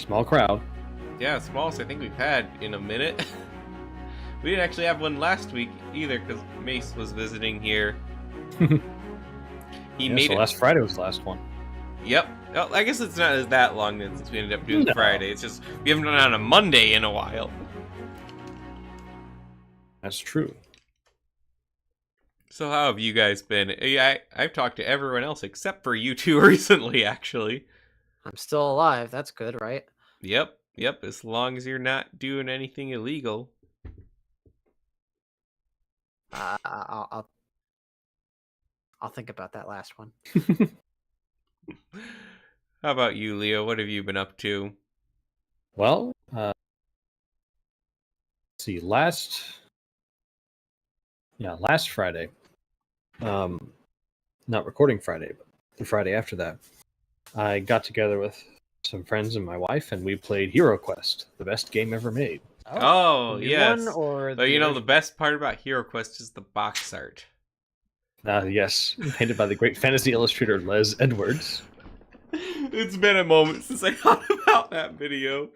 Small crowd. Yeah, smallest I think we've had in a minute. We didn't actually have one last week either because Mace was visiting here. He made so it. last Friday was the last one. Yep. Well, I guess it's not that long since we ended up doing No. Friday. It's just we haven't done it on a Monday in a while. That's true. So how have you guys been? I've talked to everyone else except for you two recently, actually. I'm still alive. That's good, right? Yep. As long as you're not doing anything illegal. I'll think about that last one. How about you, Leo? What have you been up to? Well, let's see, last Friday, not recording Friday, but the Friday after that, I got together with some friends and my wife, and we played Hero Quest, the best game ever made. Oh, the new yes. one or But you know, the original? best part about Hero Quest is the box art. Yes, painted by the great fantasy illustrator Les Edwards. It's been a moment since I thought about that video.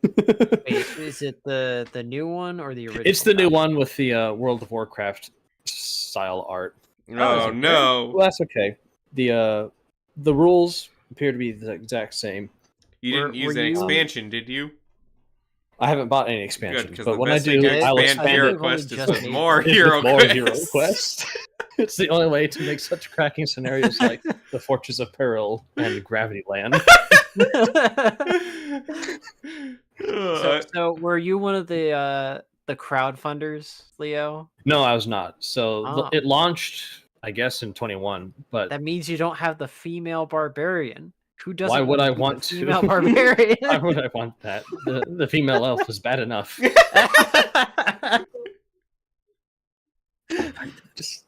Wait, is it the new one or the original? It's the new one with the World of Warcraft style art. Oh, no. Well, that's okay. The rules appear to be the exact same. You didn't use an expansion, did you? I haven't bought any expansion, Good, because but the when I best way do, to I'll expand expand Hero it. Quest is Just with made more it. Hero More Quest. Hero Quest. It's the only way to make such cracking scenarios like the Fortress of Peril and Gravity Land. So were you one of the crowdfunders, Leo? No, I was not. So Oh. it launched, I guess, in 21. But That means you don't have the female barbarian. Who doesn't? why would I be the want to? female barbarian? Why would I want that? The female elf was bad enough. Just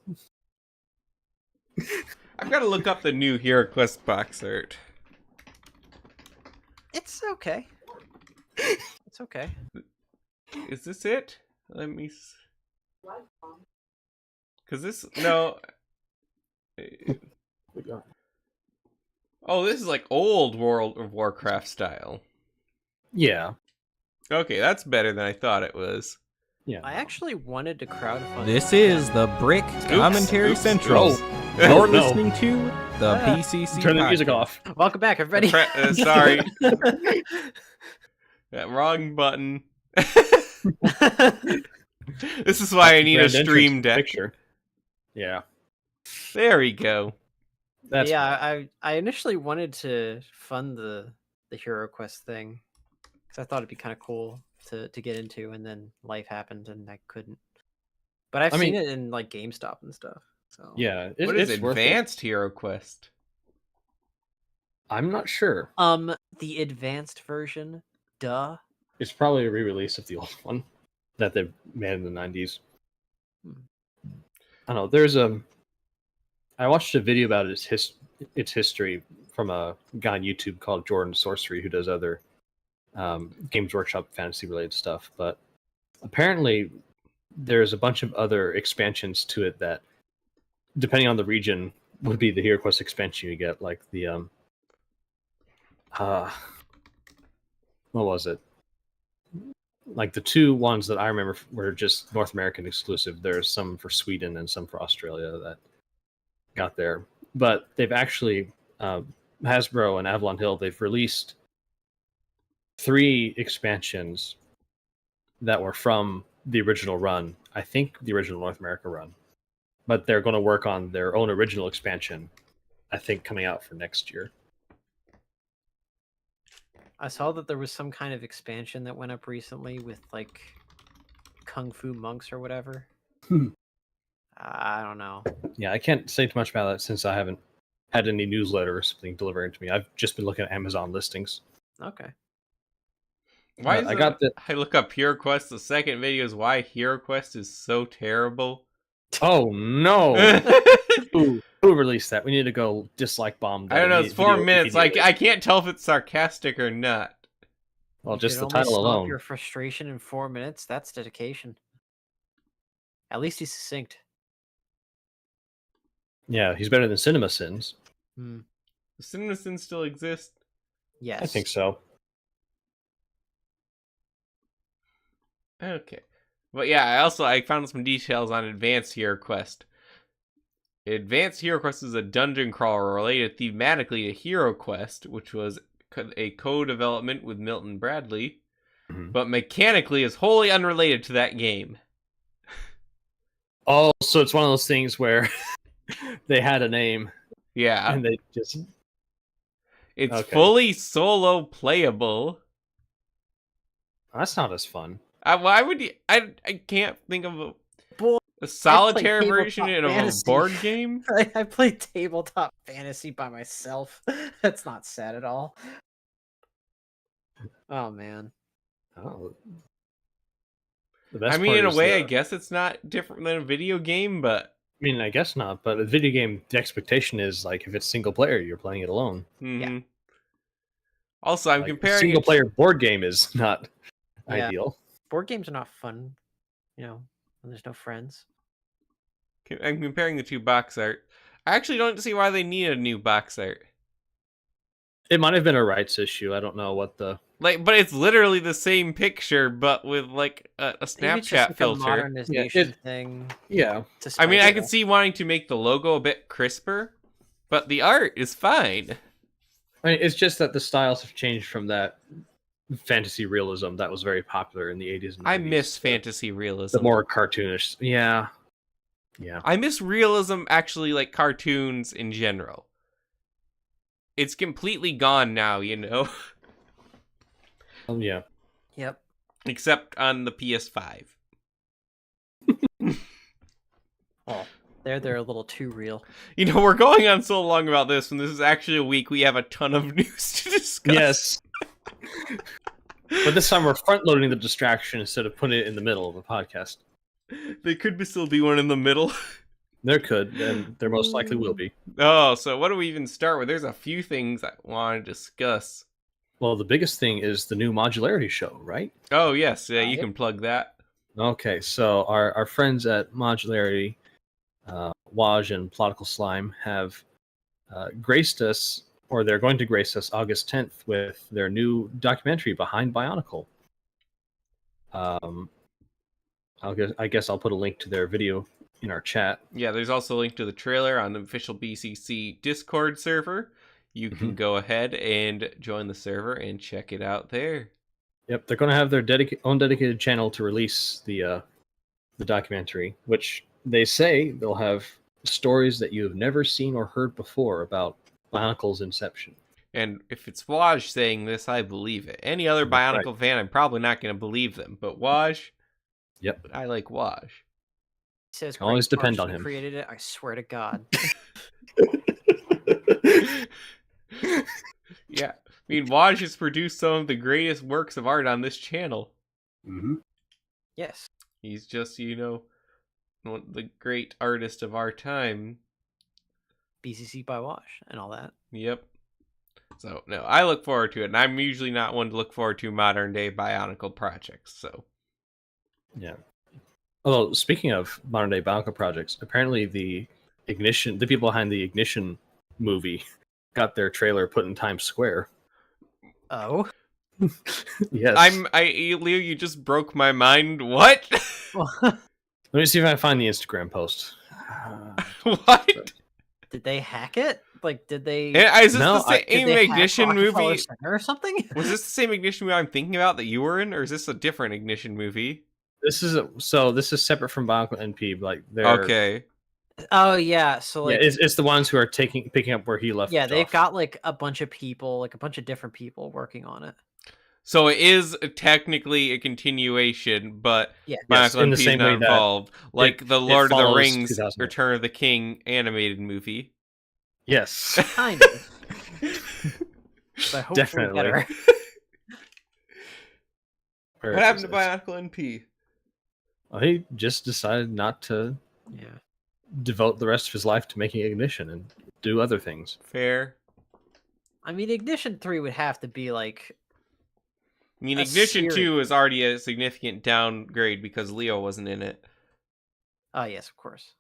I've got to look up the new Hero Quest box art. It's okay. It's okay. Is this it? Let me... Because this... No... Oh, this is like old World of Warcraft style. yeah. Okay, that's better than I thought it was. Yeah. I actually wanted to crowdfund. This is the Brick Commentary Oops. Central. Oh, You're no. listening to the BCC. Turn the music podcast. off. Welcome back, everybody. Sorry. That wrong button. This is why I need a Grand entrance stream deck. picture. Yeah. There we go. That's yeah, I initially wanted to fund the Hero Quest thing because I thought it'd be kind of cool to get into, and then life happened and I couldn't. But I've seen it in like GameStop and stuff. So yeah. What is it's worth it. Advanced Hero Quest? I'm not sure. The advanced version, duh. It's probably a re-release of the old one that they made in the 90s. I don't know. There's I watched a video about its history from a guy on YouTube called Jordan Sorcery, who does other Games Workshop fantasy related stuff. But apparently, there's a bunch of other expansions to it that, depending on the region, would be the Hero Quest expansion you get, like the what was it? Like the two ones that I remember were just North American exclusive. There's some for Sweden and some for Australia that got there. But they've actually, Hasbro and Avalon Hill, they've released 3 expansions that were from the original run. I think the original North America run. But they're going to work on their own original expansion, I think, coming out for next year. I saw that there was some kind of expansion that went up recently with like Kung Fu monks or whatever. I don't know. Yeah, I can't say too much about that since I haven't had any newsletter or something delivering to me. I've just been looking at Amazon listings. Okay. Why is I look up Hero Quest. The second video is why Hero Quest is so terrible. Oh no! Who released that? We need to go dislike bomb. I don't know. It's 4 minutes. I can't tell if it's sarcastic or not. Well, You just could the only title sum up alone. Your frustration in 4 minutes. That's dedication. At least he's succinct. Yeah, he's better than Cinema Sins. Hmm. Does CinemaSins still exist? Yes. I think so. Okay. But yeah, I found some details on Advanced Hero Quest. Advanced Hero Quest is a dungeon crawler related thematically to Hero Quest, which was a co-development with Milton Bradley, but mechanically is wholly unrelated to that game. Oh, so it's one of those things where they had a name. Yeah. And they just... It's Okay. fully solo playable. That's not as fun. Why would you... I can't think of Boy, a solitaire tabletop version of a fantasy. board game. I played tabletop fantasy by myself. That's not sad at all. Oh man. Oh. I mean, in a way, I guess it's not different than a video game, but... I mean, I guess not, but a video game, the expectation is, like, if it's single player, you're playing it alone. Yeah. Also, I'm like, comparing... single player board game is not ideal. Board games are not fun, when there's no friends. I'm comparing the two box art. I actually don't see why they need a new box art. It might have been a rights issue. I don't know what the... But it's literally the same picture, but with, like, a Maybe it's just, Snapchat like, filter. a modernization thing. Yeah. I mean, I can see wanting to make the logo a bit crisper, but the art is fine. I mean, it's just that the styles have changed from that fantasy realism that was very popular in the 80s and 90s. I miss fantasy realism. The more cartoonish. Yeah. Yeah. I miss realism, actually, like cartoons in general. It's completely gone now, Oh, yeah. Yep. Except on the PS5. Oh, they're a little too real. We're going on so long about this, and this is actually a week we have a ton of news to discuss. Yes. But this time we're front-loading the distraction instead of putting it in the middle of a podcast. There could still be one in the middle. There could, and there most likely will be. Oh, so what do we even start with? There's a few things I want to discuss. Well, the biggest thing is the new modularity show, right? Oh, yes. Yeah, you can plug that. Okay, so our friends at Modularity, Waj and Plodical Slime, have graced us, or they're going to grace us August 10th with their new documentary, Behind Bionicle. I guess I'll put a link to their video in our chat. Yeah, there's also a link to the trailer on the official BCC Discord server. You can go ahead and join the server and check it out there. Yep, they're going to have their own dedicated channel to release the documentary, which they say they'll have stories that you have never seen or heard before about Bionicle's inception. And if it's Waj saying this, I believe it. Any other Bionicle fan, I'm probably not going to believe them. But Waj, yep, I like Waj. He says always depend on him. Created it. I swear to God. Yeah, I mean, Waj has produced some of the greatest works of art on this channel. Mm-hmm. Yes. He's just, the great artist of our time. BCC by Wash and all that. Yep. So, no, I look forward to it, and I'm usually not one to look forward to modern-day Bionicle projects, so... Yeah. Although, speaking of modern-day Bionicle projects, apparently the people behind the Ignition movie got their trailer put in Times Square. Oh? Yes. Leo, you just broke my mind. What? Let me see if I can find the Instagram post. What? Did they hack it? Like, did they... Is this the same Ignition movie? Or something? Was this the same Ignition movie I'm thinking about that you were in, or is this a different Ignition movie? This is separate from Bionicle NP. Like, they're... Okay. Oh yeah, so like, yeah, it's the ones who are picking up where he left. Yeah, they've off. got like a bunch of people, like a bunch of different people working on it. So it is technically a continuation, but Bionicle in the NP same is way not involved, like the Lord of the Rings, Return of the King animated movie. Yes, kind of. But hopefully definitely. Better. What happened to Bionicle NP? Well, he just decided not to. Yeah. Devote the rest of his life to making Ignition and do other things. Fair. I mean, Ignition 3 would have to be like... I mean, Ignition 2 is already a significant downgrade because Leo wasn't in it. Oh, yes, of course.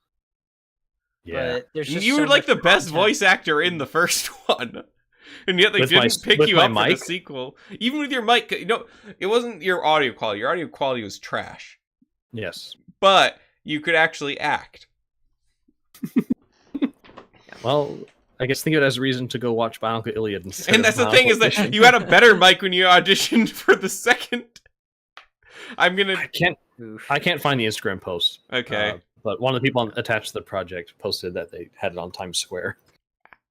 Yeah. But there's just you so were like much the best content. voice actor in the first one. And yet they With my- didn't pick with you my up for the mic? sequel. Even with your mic, it wasn't your audio quality. Your audio quality was trash. Yes. But you could actually act. Well, I guess think of it as a reason to go watch Bionicle Iliad instead. And that's the thing, is that you had a better mic when you auditioned for the second. I'm gonna. I can't find the Instagram post. Okay. But one of the people attached to the project posted that they had it on Times Square.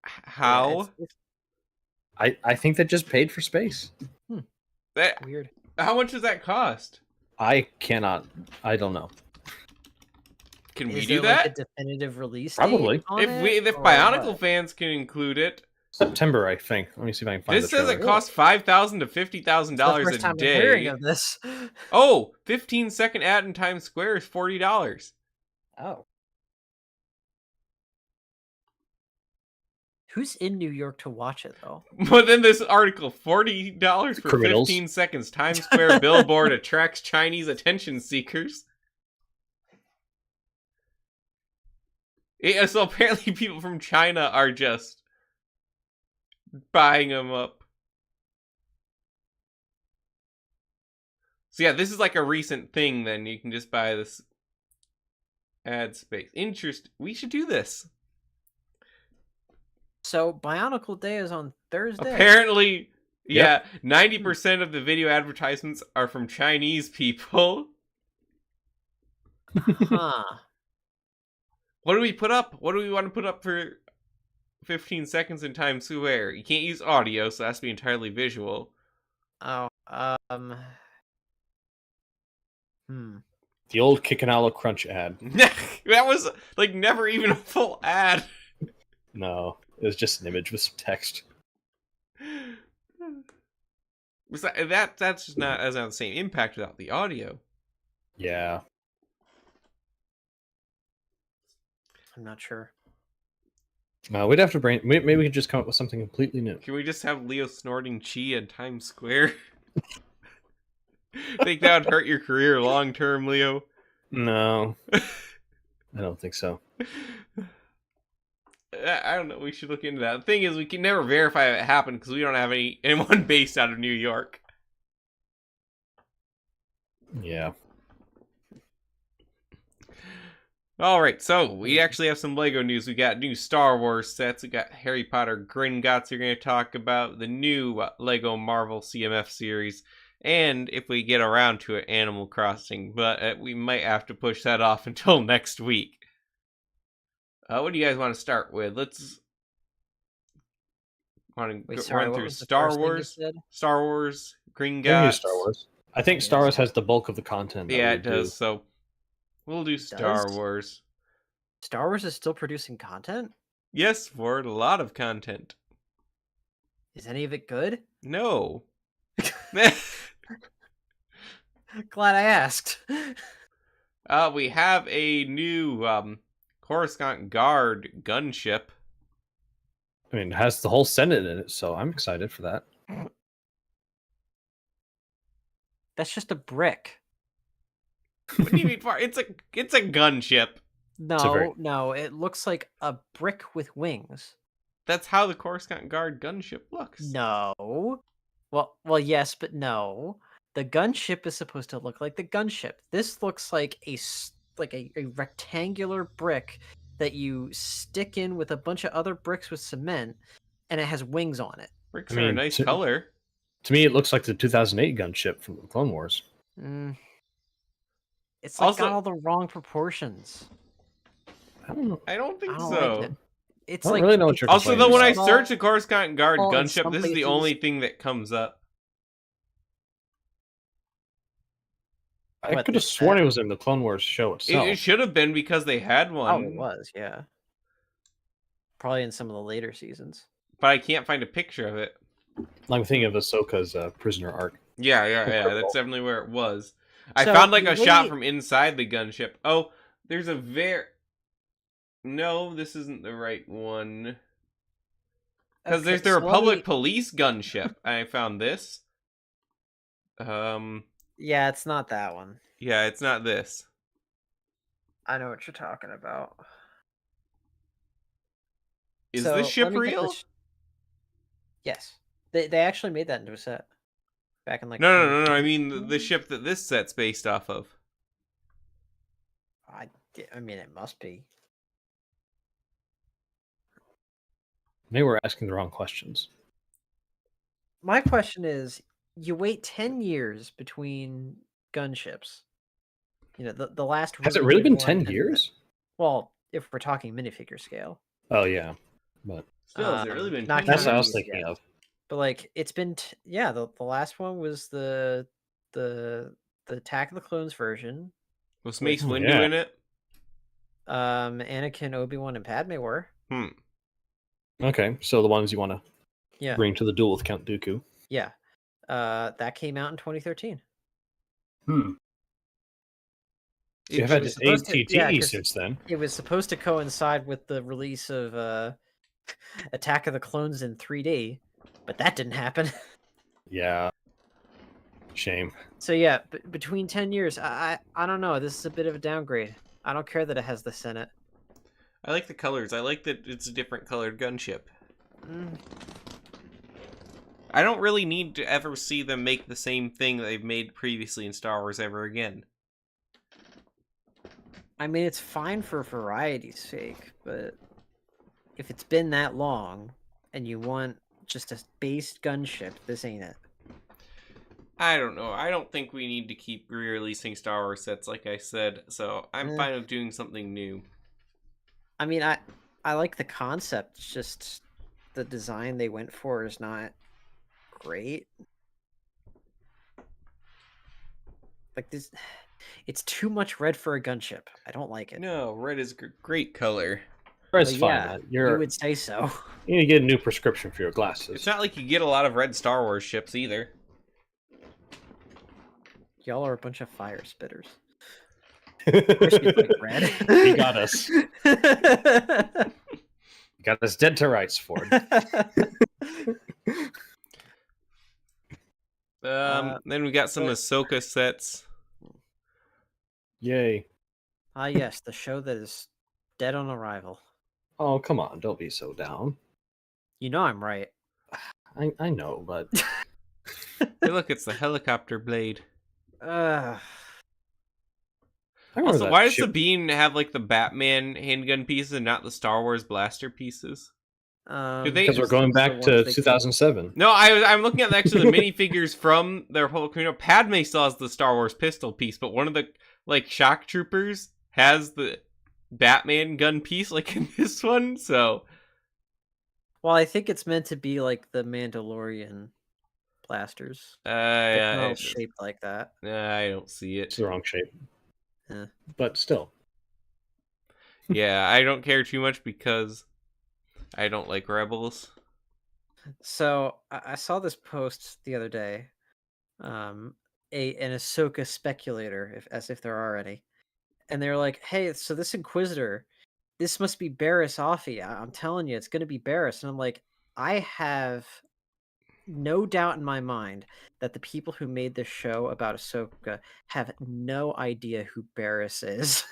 How? I think that just paid for space. That Weird. How much does that cost? I don't know. Can we Is do there, that? like, a definitive release Probably. date on If it, or Bionicle what? fans can include it. September, I think. Let me see if I can find This the says trailer. it costs $5,000 to $50,000 It's the first a time I'm hearing day. of this. Oh, 15-second ad in Times Square is $40. Oh. Who's in New York to watch it, though? But then this article, $40 for Criminals. 15 seconds. Times Square billboard attracts Chinese attention seekers. Yeah, so apparently people from China are just buying them up. So yeah, this is like a recent thing then. You can just buy this ad space. We should do this. So, Bionicle Day is on Thursday? Apparently, yeah, Yep. 90% of the video advertisements are from Chinese people. Huh. What do we put up? What do we want to put up for 15 seconds in Times Square? You can't use audio, so it has to be entirely visual. Oh, The old Kikanala Crunch ad. That was like never even a full ad. No, it was just an image with some text. That's just not as not the same impact without the audio. Yeah. I'm not sure. We'd have to maybe we could just come up with something completely new. Can we just have Leo snorting chi in Times Square? Think that would hurt your career long term, Leo? No. I don't think so. I don't know. We should look into that. The thing is, we can never verify if it happened because we don't have anyone based out of New York. Yeah. All right, so we actually have some Lego news. We got new Star Wars sets. We got Harry Potter Gringotts we're going to talk about, the new Lego Marvel CMF series, and if we get around to it, Animal Crossing. But we might have to push that off until next week. What do you guys want to start with? Let's run through Star Wars. Star Wars, Gringotts. Star Wars. I think Star Wars has the bulk of the content. Yeah, it does. So we'll do Star Wars. Star Wars is still producing content? Yes, for a lot of content. Is any of it good? No. Glad I asked. We have a new Coruscant Guard gunship. I mean, it has the whole Senate in it, so I'm excited for that. That's just a brick. What do you mean? It's a gunship. No, it looks like a brick with wings. That's how the Coruscant Guard gunship looks. No. Well, yes, but no. The gunship is supposed to look like the gunship. This looks like a rectangular brick that you stick in with a bunch of other bricks with cement, and it has wings on it. Bricks are a nice color. To me, it looks like the 2008 gunship from the Clone Wars. It's like got all the wrong proportions. I don't know. I don't think I don't so. like it. It's I don't like really know what you're Also, though, when I small, search the Coruscant Guard small in gunship, some this is the places. only thing that comes up. I could have sworn it was in the Clone Wars show itself. It should have been because they had one. Oh, it was, yeah. Probably in some of the later seasons. But I can't find a picture of it. I'm thinking of Ahsoka's prisoner arc. Yeah. That's definitely where it was. I So, found like a the shot way- from inside the gunship. Oh, there's a No, this isn't the right one. Because there's the Republic Police gunship. I found this. Yeah, it's not that one. Yeah, it's not this. I know what you're talking about. Is So, this ship let me get real? Yes, they actually made that into a set back in like. No. I mean the ship that this set's based off of. I mean, it must be. Maybe we're asking the wrong questions. My question is, you wait 10 years between gunships. You know, the last. Has it really big been one 10 has years? Well, if we're talking minifigure scale. Oh, yeah. But Still, has it really been? not 10 that's what I years? was thinking of. But like, it's been the last one was the Attack of the Clones version. Was Mace Oh, Windu yeah. in it? Anakin, Obi-Wan, and Padme were. Okay, so the ones you want to bring to the duel with Count Dooku. Yeah. That came out in 2013. So you've It had was supposed to- ATT yeah, 'cause since then. It was supposed to coincide with the release of Attack of the Clones in 3D, but that didn't happen. Yeah. Shame. So yeah, between 10 years, I don't know. This is a bit of a downgrade. I don't care that it has the Senate. I like the colors. I like that it's a different colored gunship. I don't really need to ever see them make the same thing that they've made previously in Star Wars ever again. I mean, it's fine for variety's sake, but if it's been that long and you want just a base gunship, this ain't it. I don't know. I don't think we need to keep re-releasing Star Wars sets, like I said, so I'm fine with doing something new. I mean, I like the concept, it's just the design they went for is not great. Like this, it's too much red for a gunship. I don't like it. No, red is great color. Red's Well, fine. yeah, you would say so. You need to get a new prescription for your glasses. It's not like you get a lot of red Star Wars ships either. Y'all are a bunch of fire spitters. Wish you'd like red. He got us. Got us dead to rights, Ford. Then we got some Ahsoka sets. Yay. Ah, yes, the show that is dead on arrival. Oh, come on. Don't be so down. You know I'm right. I know, but... Hey, look, it's the helicopter blade. Also, why does Sabine have like the Batman handgun pieces and not the Star Wars blaster pieces? Because we're going back to 2007. No, I'm looking at actually the minifigures from the Republic of Commando. Padme still has the Star Wars pistol piece, but one of the like shock troopers has the Batman gun piece, like in this one. So, well, I think it's meant to be like the Mandalorian blasters. They're all shaped like that. I don't see it. It's the wrong shape. Yeah. But still. Yeah, I don't care too much because I don't like Rebels. So I saw this post the other day. An Ahsoka speculator, as if there are any, and they're like, "Hey, so this Inquisitor, this must be Barriss Offee. I'm telling you, it's going to be Barriss." And I'm like, I have no doubt in my mind that the people who made this show about Ahsoka have no idea who Barriss is.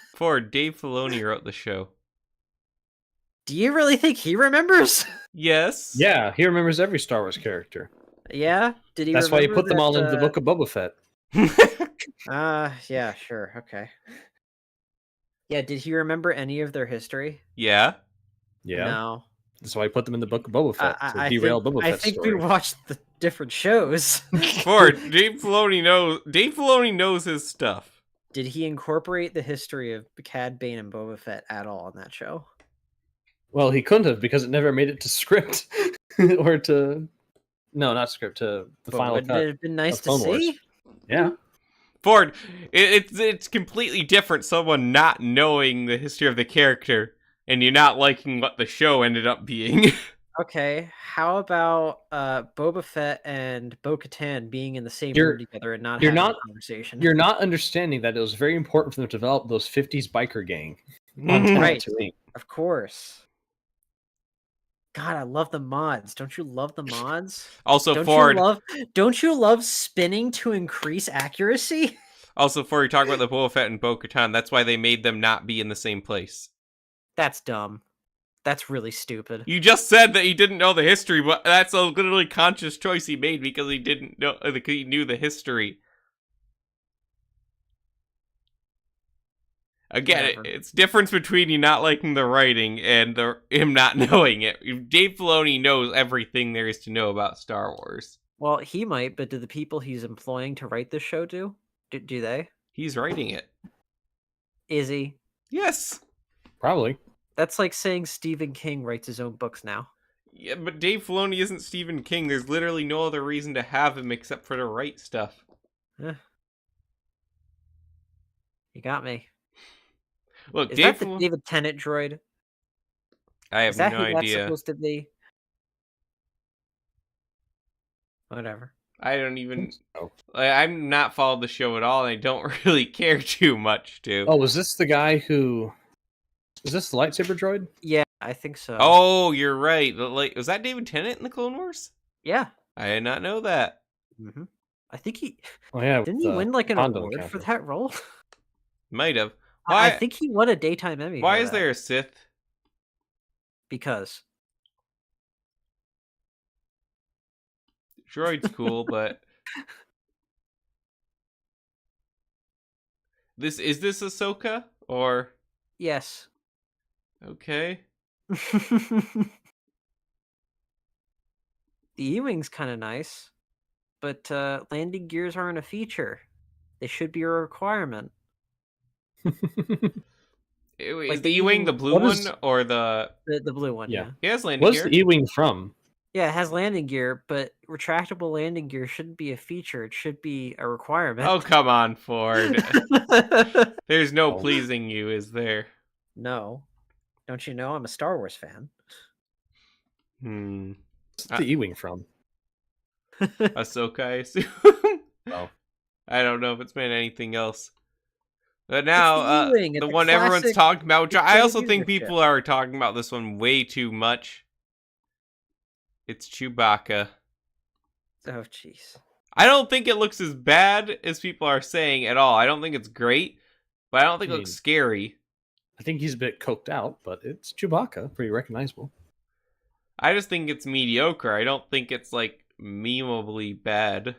Dave Filoni wrote the show. Do you really think he remembers? Yes. Yeah, he remembers every Star Wars character. Yeah? Did he? That's why he put them all that, into the Book of Boba Fett. Yeah, sure, okay. Yeah, did he remember any of their history? Yeah. Yeah. No. That's why I put them in the Book of Boba Fett to derail Boba Fett's I think story. we watched the different shows. Dave Filoni knows his stuff. Did he incorporate the history of Cad Bane and Boba Fett at all in that show? Well, he couldn't have because it never made it to script or to not script to the final cut. Wouldn't it have been nice to Clone Wars. see? Yeah. Ford, it's completely different. Someone not knowing the history of the character and you're not liking what the show ended up being. Okay, how about Boba Fett and Bo-Katan being in the same room together and not having a conversation? You're not understanding that it was very important for them to develop those 50s biker gang. Right, of course. God, I love the mods. Don't you love the mods? Also, don't you love spinning to increase accuracy? Also, Ford, you talk about the Boba Fett and Bo-Katan. That's why they made them not be in the same place. That's dumb. That's really stupid. You just said that he didn't know the history, but that's a literally conscious choice he made because he didn't know. He knew the history. Again, Whatever. it's difference between you not liking the writing and him not knowing it. Dave Filoni knows everything there is to know about Star Wars. Well, he might, but do the people he's employing to write this show do? Do they? He's writing it. Is he? Yes. Probably. That's like saying Stephen King writes his own books now. Yeah, but Dave Filoni isn't Stephen King. There's literally no other reason to have him except for to write stuff. You got me. Look, Is Dave that the Filoni... David Tennant droid? I have Is that no who that's idea. supposed to be? Whatever. I don't even... Oh. I'm not followed the show at all, and I don't really care too much to. Oh, was this the guy who... Is this the lightsaber droid? Yeah, I think so. Oh, you're right. Was that David Tennant in the Clone Wars? Yeah. I did not know that. Mm-hmm. I think he... Oh, yeah. Didn't he win like an Hondo award encounter. for that role? Might have. I Why? think he won a daytime Emmy. Why for is that. there a Sith? Because. Droid's cool, but is this Ahsoka or Yes. okay? The E-Wing's kind of nice, but landing gears aren't a feature. They should be a requirement. Is Like the the E-wing the E-wing- blue What one is- or the? The blue one, Yeah. yeah. He has landing What's gear. the E-Wing from? Yeah, it has landing gear, but retractable landing gear shouldn't be a feature. It should be a requirement. Oh come on, Ford. There's no Oh. pleasing you, is there? No. Don't you know I'm a Star Wars fan? What's the E-Wing from? Ahsoka, I assume. Oh. I don't know if it's meant anything else. But now, E-Wing, the it's a one everyone's classic talking about, which I also user think ship. people are talking about this one way too much. It's Chewbacca. Oh, jeez. I don't think it looks as bad as people are saying at all. I don't think it's great, but I don't think it looks scary. I think he's a bit coked out, but it's Chewbacca. Pretty recognizable. I just think it's mediocre. I don't think it's, like, memeably bad.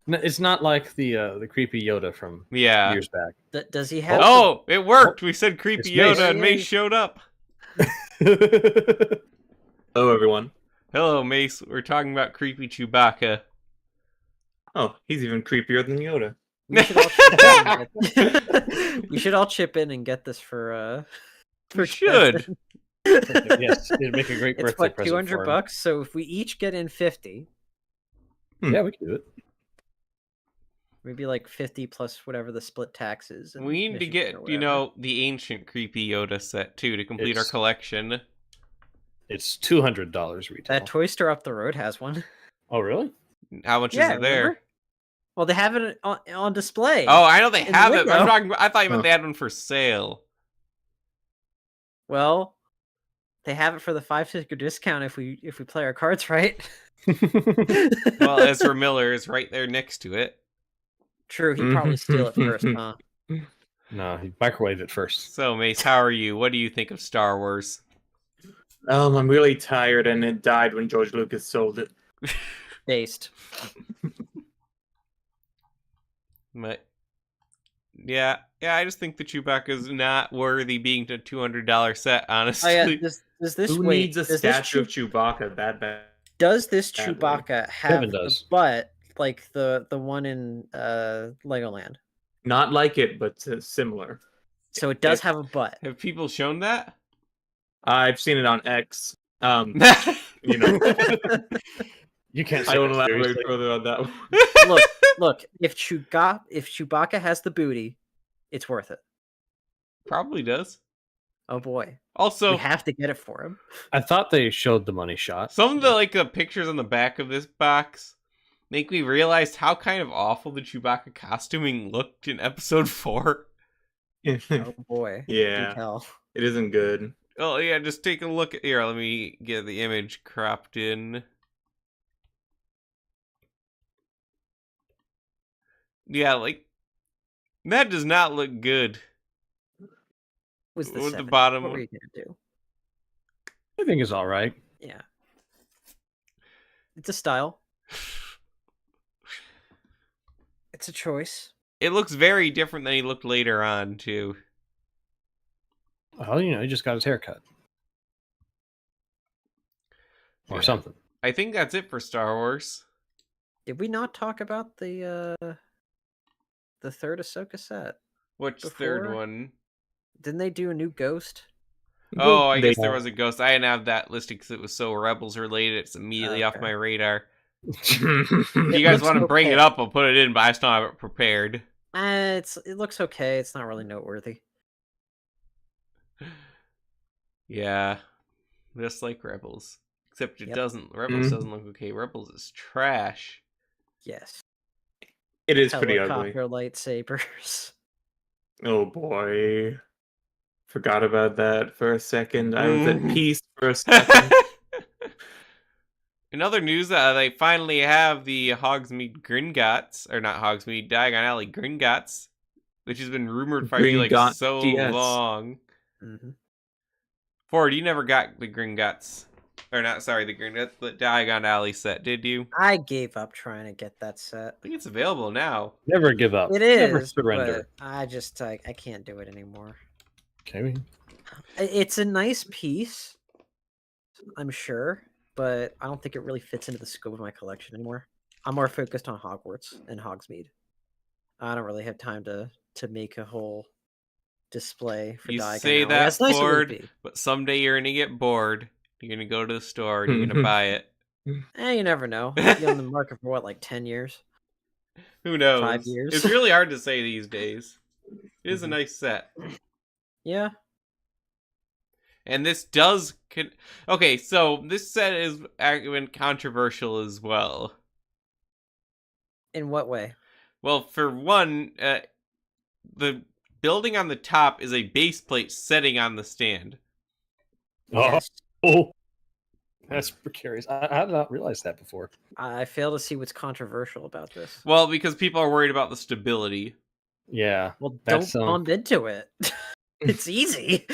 No, it's not like the creepy Yoda from Yeah. years back. Does he have? Oh, it worked! We said creepy It's Mace. Yoda and Mace Yay. showed up. Hello, everyone. Hello, Mace. We're talking about creepy Chewbacca. Oh, he's even creepier than Yoda. We should all chip in and get... we should all chip in and get this for We should. Kevin. Yes, it'd make a great It's birthday what, present 200 for him. bucks? So if we each get in 50, Yeah, we can do it. maybe like 50 plus whatever the split tax is. and We need to Michigan get, or you whatever. know, the ancient creepy Yoda set, too, to complete our It's- collection. It's $200 retail. That toy store up the road has one. Oh, really? How much Yeah, is it there? remember? Well, they have it on display. Oh, I know they In the have it. But I'm window. talking about, I thought you meant Huh. they had one for sale. Well, they have it for the 5-figure discount if we play our cards right. Well, Ezra Miller is right there next to it. True, he'd probably steal it first, huh? No, he microwaved it first. So, Mace, how are you? What do you think of Star Wars? I'm really tired, and it died when George Lucas sold it. Based. Yeah, I just think the Chewbacca's not worthy being a $200 set, honestly. Oh yeah, does this Who wait, needs a does this statue of Chew- Chewbacca that bad? Does this Badly. Chewbacca have Kevin the does. butt like the one in Legoland? Not like it, but similar. So it does have a butt. Have people shown that? I've seen it on X. You know, You can't. I say don't that elaborate seriously. further on that one. Look, if Chewbacca has the booty, it's worth it. Probably does. Oh boy. Also, We have to get it for him. I thought they showed the money shot. some of the pictures on the back of this box make me realize how kind of awful the Chewbacca costuming looked in episode 4. Oh boy. Yeah. Do tell. It isn't good. Oh yeah, just take a look at here. Let me get the image cropped in. Yeah, that does not look good. Was the With the 70s. bottom What one. were you gonna do? I think it's all right. Yeah. It's a style. It's a choice. It looks very different than he looked later on, too. Well, he just got his hair cut. Or Yeah. something. I think that's it for Star Wars. Did we not talk about the third Ahsoka set? Which third Before? one? Didn't they do a new Ghost? Oh, I They- guess there was a Ghost. I didn't have that listed because it was so Rebels related. It's immediately off Okay. my radar. If It you guys looks want to bring it okay. up, I'll put it in, but I still have it prepared. It looks okay. It's not really noteworthy. Yeah, just like Rebels. Except it Yep. doesn't. Rebels Mhm. doesn't look okay. Rebels is trash. Yes. It is pretty ugly. Helicopter lightsabers. Oh boy. Forgot about that for a second. I was at Mhm. peace for a second. In other news, they finally have the Hogsmeade Gringotts, or not Hogsmeade, Diagon Alley Gringotts, which has been rumored for I feel like Gringotts, so yes. long. Mm-hmm. Ford, you never got the Gringotts, or not? Sorry, the Gringotts, the Diagon Alley set, did you? I gave up trying to get that set. I think it's available now. Never give up. It Never is, surrender. but I just I can't do it anymore. Okay. It's a nice piece, I'm sure, but I don't think it really fits into the scope of my collection anymore. I'm more focused on Hogwarts and Hogsmeade. I don't really have time to make a whole display for You Diagon say Alley. that, As nice as it would Ford, be. but someday you're gonna get bored. You're gonna go to the store and you're gonna buy it. You never know. It'll be on the market for what, like 10 years? Who knows? 5 years. It's really hard to say these days. It is a Mhm. nice set. Yeah. And this does... Okay, so this set is been controversial as well. In what way? Well, for one, the building on the top is a base plate setting on the stand. Yes. Oh, that's precarious. I did not realize that before. I fail to see what's controversial about this. Well, because people are worried about the stability. Yeah. Well, That's, don't bump into it. It's easy.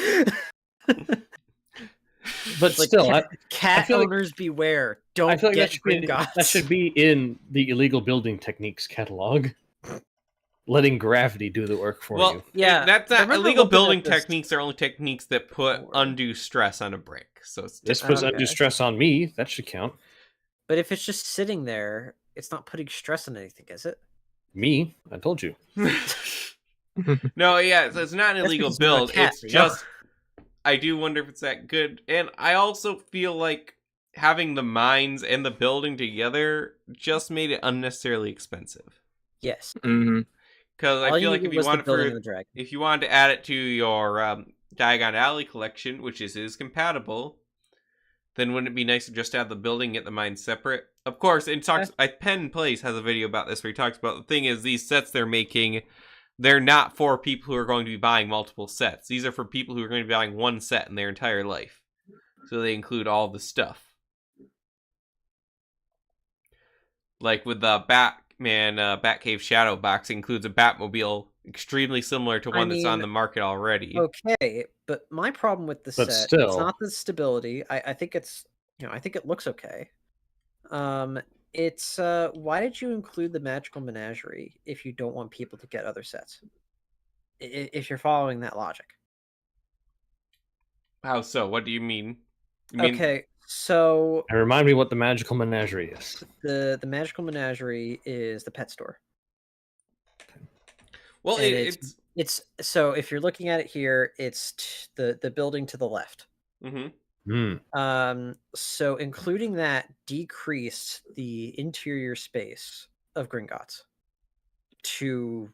But Like, still, cat feel like- owners beware. I Don't feel like get that should, be, Gringotts. that should be in the illegal building techniques catalog. Letting gravity do the work for Well, you. Yeah, that's I not... remember Illegal looking at building this techniques are only techniques that put before. undue stress on a brick. So it's This puts Okay. undue stress on me. That should count. But if it's just sitting there, it's not putting stress on anything, is it? Me? I told you. No, yeah, so it's not an That's illegal because you're not a build. cat, It's Leo. just... I do wonder if it's that good. And I also feel like having the mines and the building together just made it unnecessarily expensive. Yes. hmm Because I All feel like needed if you was the wanted building for... of the dragon. If you wanted to add it to your Diagon Alley collection, which is compatible, then wouldn't it be nice to just have the building and get the mines separate? Of course, it talks. Penn Place has a video about this where he talks about the thing is these sets they're making, they're not for people who are going to be buying multiple sets. These are for people who are going to be buying one set in their entire life. So they include all the stuff. Like with the Batman Batcave Shadow Box, it includes a Batmobile extremely similar to one that's on mean, the market already. Okay, but my problem with the But set, still. it's not the stability. I think it's, I think it looks okay. It's why did you include the magical menagerie if you don't want people to get other sets? If you're following that logic. How so? What do you mean? You mean Okay, so And remind me what the magical menagerie is. the magical menagerie is the pet store. well, and it's so if you're looking at it here, it's the building to the left. mhm. So including that decreased the interior space of Gringotts to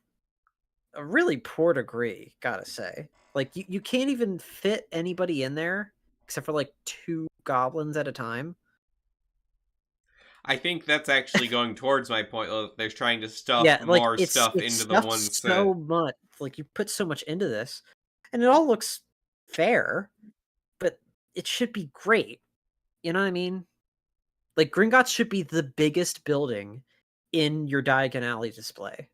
a really poor degree, gotta say. Like you can't even fit anybody in there except for like 2 goblins at a time. I think that's actually going towards my point. They're trying to stuff Yeah, like more it's stuff into the stuffed one so set. much. Like you put so much into this, and it all looks fair, but it should be great. You know what I mean? Like Gringotts should be the biggest building in your Diagon Alley display.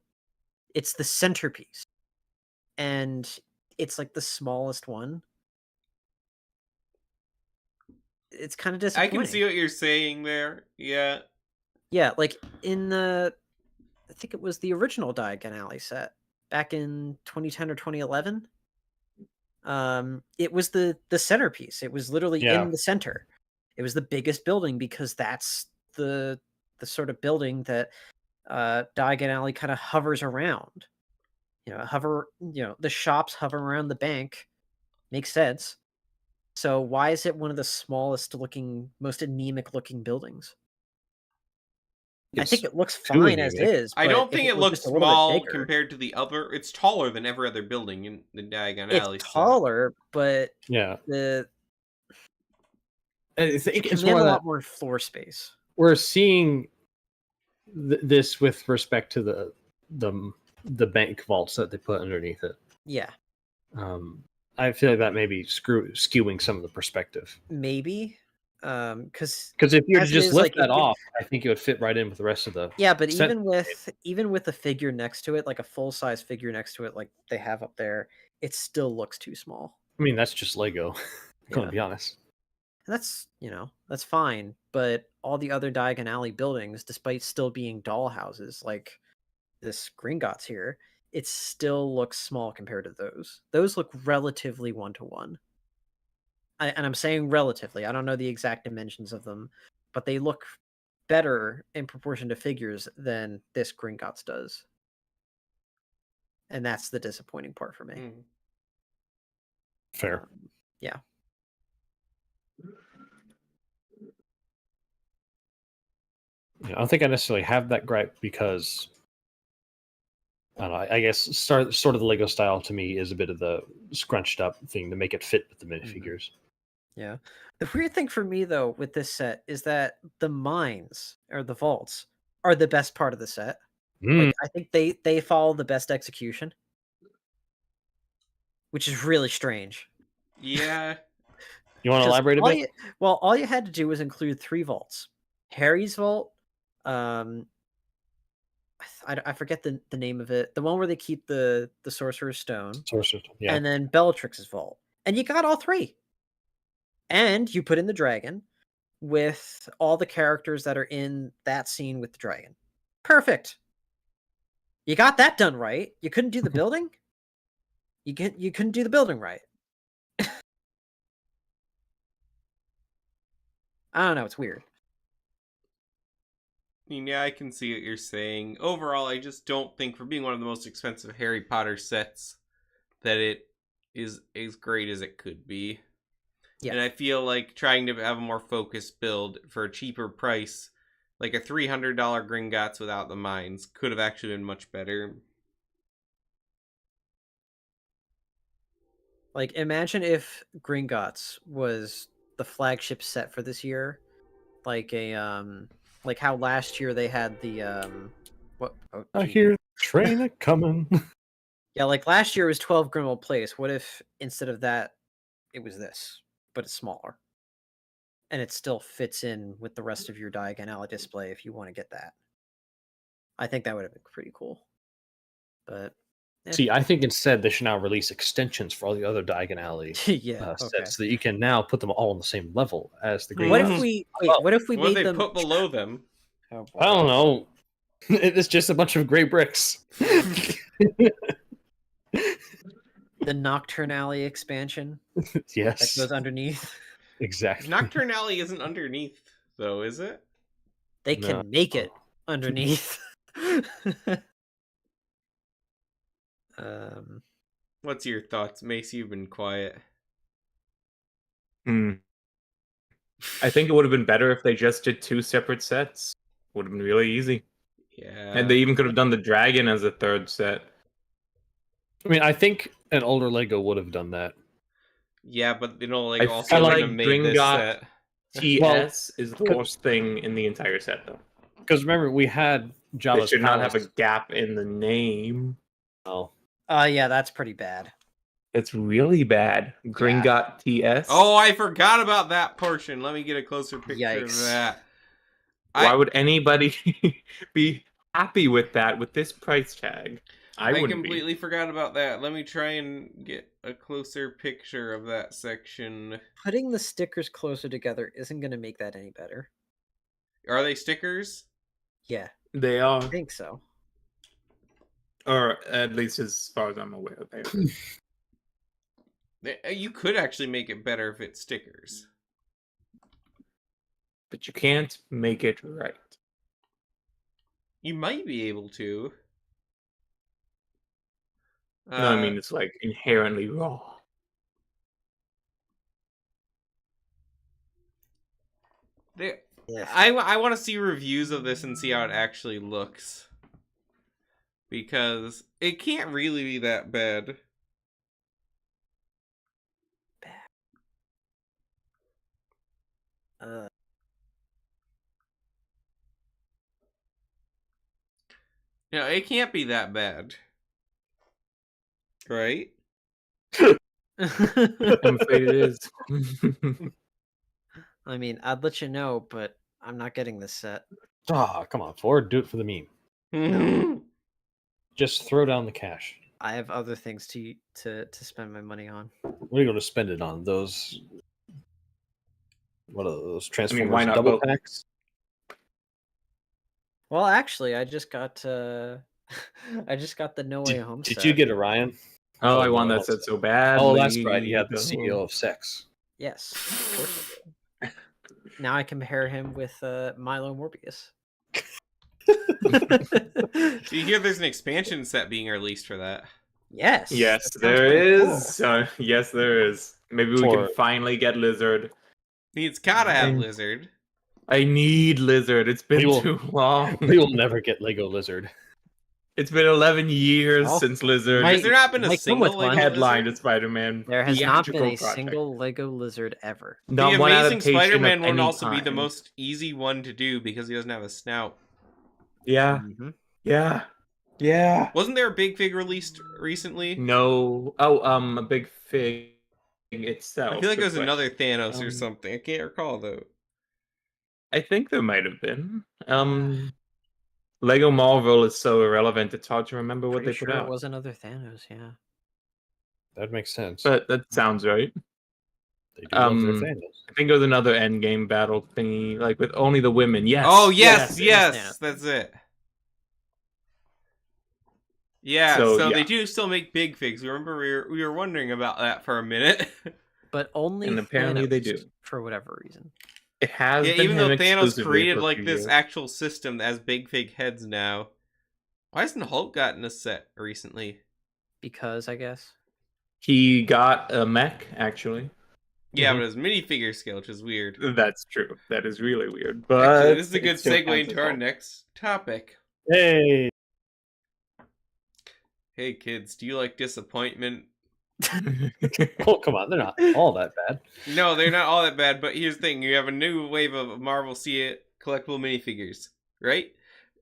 It's the centerpiece, and it's like the smallest one. it's kind of I disappointing. can see what you're saying there. Yeah. Yeah, like in the, I think it was the original Diagon Alley set back in 2010 or 2011. It was the centerpiece. It was literally Yeah. in the center. It was the biggest building because that's the sort of building that Diagon Alley kind of hovers around. The shops hover around the bank. Makes sense. So why is it one of the smallest looking, most anemic looking buildings? I think it looks too fine as anemic. is. I but don't if think it was looks just a little bit small bigger- compared to the other. It's taller than every other building in the Diagon Alley It's set. taller, but Yeah. the I you think it's command more a that lot more floor space. we're seeing this with respect to the bank vaults that they put underneath it. Yeah, I feel like that may be skewing some of the perspective. maybe. Because if you were to as it just is, lift like, that off, I think it would fit right in with the rest of the. yeah, but set. even with the figure next to it, like a full size figure next to it, like they have up there, it still looks too small. I mean, that's just Lego. I'm gonna Yeah. be honest. And that's fine. But all the other Diagon Alley buildings, despite still being doll houses, like this Gringotts here, it still looks small compared to those. Those look relatively 1-to-1. And I'm saying relatively. I don't know the exact dimensions of them, but they look better in proportion to figures than this Gringotts does. And that's the disappointing part for me. Mm. Fair. Yeah. I don't think I necessarily have that gripe because I don't know. I guess sort of the Lego style to me is a bit of the scrunched up thing to make it fit with the minifigures. Yeah. The weird thing for me though with this set is that the mines or the vaults are the best part of the set. Like I think they follow the best execution, which is really strange. Yeah. You want to 'Cause elaborate a bit? all you had to do was include 3 vaults: Harry's vault, I forget the name of it, the one where they keep the Sorcerer's Stone, Yeah. and then Bellatrix's vault, and you got all 3. And you put in the dragon with all the characters that are in that scene with the dragon. Perfect. You got that done right. You couldn't do the building? You couldn't do the building right. I don't know, it's weird. I mean, yeah, I can see what you're saying. Overall, I just don't think, for being one of the most expensive Harry Potter sets, that it is as great as it could be. Yeah. And I feel like trying to have a more focused build for a cheaper price, like a $300 Gringotts without the mines, could have actually been much better. Like, imagine if Gringotts was the flagship set for this year, like like how last year they had the what? Oh, I gee. hear the train a coming. Yeah, like last year was 12 Grimmauld Place. What if instead of that, it was this, but it's smaller, and it still fits in with the rest of your Diagon Alley display if you want to get that? I think that would have been pretty cool. But See, I think instead they should now release extensions for all the other Diagon Alley yeah, sets, okay. so that you can now put them all on the same level as the Green. What Gods. if we Well, what if we What made they them? put below them? Oh, I don't know. It's just a bunch of gray bricks. The Nocturne Alley expansion that Yes, goes underneath. exactly. Nocturne Alley isn't underneath, though, is it? They No. can make it underneath. What's your thoughts? Mace, you've been quiet. I think it would have been better if they just did 2 separate sets. Would have been really easy. Yeah. And they even could have done the dragon as a 3rd set. I mean, I think an older Lego would have done that. Yeah, but like I also feel wouldn't like have made this Gringotts set. TS is the worst thing in the entire set, though. Because remember, we had They Java's should not have a Palace. gap in the name. Oh, yeah, that's pretty bad. It's really bad. Gringotts TS. Oh, I forgot about that portion. Let me get a closer picture of Yikes. that. Why would anybody be happy with that with this price tag? I wouldn't completely forgot about that. Let me try and get a closer picture of that section. Putting the stickers closer together isn't going to make that any better. Are they stickers? Yeah, be. They are, I think so. or at least as far as I'm aware, they are. You could actually make it better if it's stickers. But you can't make it right. You might be able to. No, I mean it's like inherently wrong. Yeah. I want to see reviews of this and see how it actually looks. Because it can't really be that bad. No, it can't be that bad. Right? I'm afraid it is. I mean, I'd let you know, but I'm not getting this set. Ah, come on, Ford, do it for the meme. No. Just throw down the cash. I have other things to spend my money on. What are you going to spend it on? Those, what are those Transformers why not double both? packs? Well, actually, I just got I just got the No Way Home Did set. you get Orion? Oh, I no, want I that hope set so. so bad. Oh, that's right. You have the CEO of Sex. Yes, of course I did. Now I compare him with Milo Morbius. Do you hear there's an expansion set being released for that? Yes. Yes, that sounds there pretty cool. is. Yes, there is. Maybe we For- can finally get Lizard. It's gotta have And- Lizard. I need Lizard. It's been We will- too long. We will never get Lego Lizard. It's been 11 years Well, since Lizard might- Has there not been a might come single with one. Lego headlined Lizard? a Spider-Man There has not been a theatrical project. single Lego Lizard ever. Not The one Amazing adaptation of Spider-Man would any also be the kind. most easy one to do because he doesn't have a snout. Yeah, Mhm. yeah, yeah. Wasn't there a Big Fig released recently? No. Oh, a big fig itself. I feel like it was but- another Thanos or um, something. I can't recall though. I think there might have been. Lego Marvel is so irrelevant. It's hard to remember what Pretty they sure put it out. was another Thanos. Yeah. That makes sense. But that sounds right. They do love their um, Thanos. I think it was another Endgame battle thingy, like with only the women. Yes. Oh yes, yes. yes, that's it. Yeah, So, so yeah. they do still make Big Figs. Remember, we were wondering about that for a minute. But only And apparently they Thanos, do. for whatever reason. It has Yeah, been even him though Thanos exclusively created for a like few this years. actual system that has Big Fig heads now. Why hasn't Hulk gotten a set recently? Because I guess. He got a mech, actually. Yeah, Mhm. but it's minifigure scale, which is weird. That's true. That is really weird. But Actually, this is a good it still segue counts into as our Hulk. next topic. Hey, Hey kids, do you like disappointment? oh come on, they're not all that bad. No, they're not all that bad, but here's the thing. You have a new wave of Marvel collectible minifigures, right?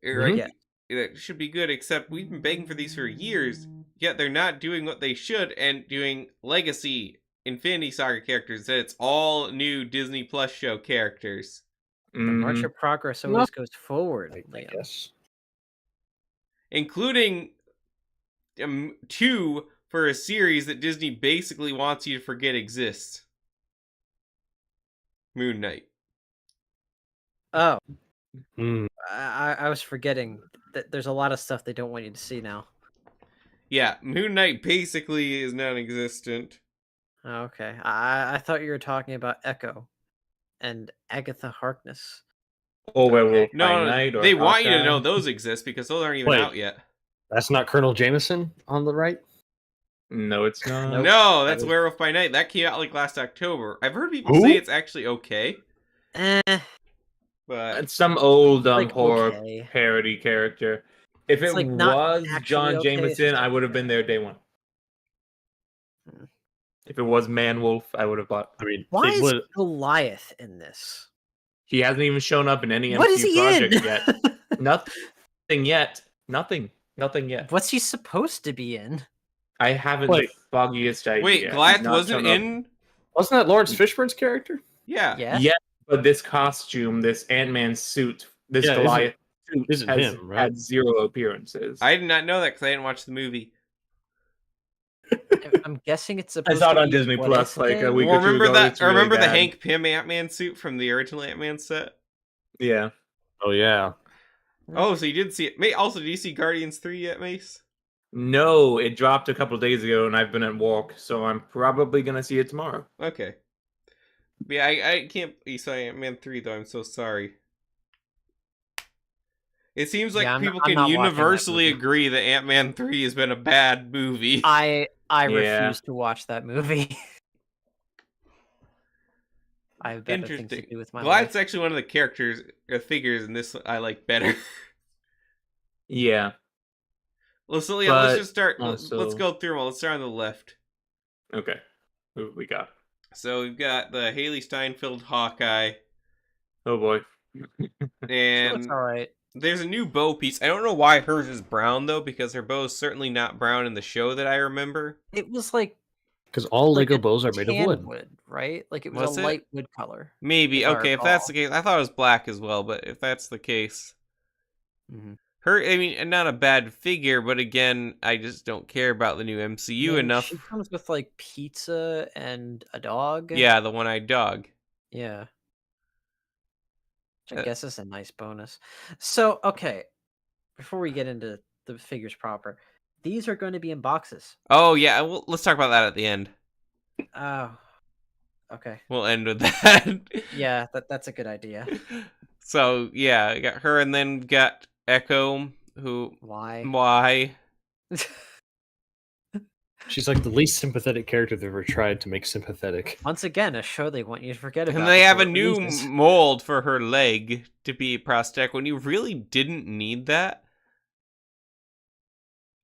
Right? Yeah. That should be good, except we've been begging for these for years, yet they're not doing what they should and doing Legacy Infinity Saga characters. That it's all new Disney Plus show characters. The march Mhm. of progress No. always goes forward, I Liam. guess. Including 2 for a series that Disney basically wants you to forget exists. Moon Knight. Oh, Hmm. I was forgetting that there's a lot of stuff they don't want you to see now. Yeah, Moon Knight basically is non-existent. Oh, okay. I thought you were talking about Echo and Agatha Harkness. Or Werewolf No, by no, Night. Or they want you to Hawkeye. know those exist because those aren't even Wait. out yet. That's not Colonel Jameson on the right. No, it's not. Nope. No, that's That is- Werewolf by Night. That came out like last October. I've heard people Who? say it's actually okay, Eh, but It's some old like, horror okay. parody character. If It's, it like, not was actually John okay, it's Jameson, just I would have okay. been there day one. Hmm. If it was Man Wolf, I would have bought. I mean, Why it is would- Goliath in this? He hasn't even shown up in any What is MCU he project in? yet. Nothing yet. Nothing yet. What's he supposed to be in? I haven't Wait. the foggiest idea. wait, He's Goliath not wasn't shown up. in. wasn't that Lawrence Fishburne's character? Yeah. Yeah. Yeah, but this costume, this Ant-Man suit, this Yeah, Goliath suit Isn't has him, right? had 0 appearances. I did not know that because I didn't watch the movie. I'm guessing it's I supposed saw it to on be Disney what Plus if like a thing? week Well, or two remember ago. that? It's really Remember the bad. Hank Pym Ant-Man suit from the original Ant-Man set? Yeah. Oh yeah. Oh, so you did see it. Also, did you see Guardians 3 yet, Mace? No, it dropped a couple days ago, and I've been at work, so I'm probably gonna see it tomorrow. Okay. But yeah, I can't. You saw Ant-Man 3 though. I'm so sorry. It seems like Yeah, people I'm can not watching that universally movie. agree that Ant-Man 3 has been a bad movie. I Yeah. refuse to watch that movie. I have better things to Interesting. do with my Glad's life. actually one of the characters or figures in this I like better. Yeah. Let's But just start. Let's also- go through them. Let's start on the left. Okay. Who we got? So we've got the Haley Steinfeld Hawkeye, Oh boy. She looks and alright. there's a new bow piece. I don't know why hers is brown though, because her bow is certainly not brown in the show that I remember. It was like Because all like Lego a bows are made of tan wood. right? Like it was Was a it? light wood color. Maybe. If I Okay, if that's the recall. case, I thought it was black as well. But if that's the case, Mhm. her. I mean, not a bad figure, but again, I just don't care about the new MCU And enough. She comes with like pizza and a dog. Yeah, the one-eyed dog. Yeah. Which I Uh, guess is a nice bonus. So, okay, before we get into the figures proper, these are going to be in boxes. Oh yeah, well, let's talk about that at the end. Oh, okay. We'll end with that. Yeah, that's a good idea. So yeah, we got her, and then we got Echo. Who? Why? Why? She's like the least sympathetic character they've ever tried to make sympathetic. Once again, a show they want you to forget about. And they have a before it new releases. mold for her leg to be prosthetic when you really didn't need that.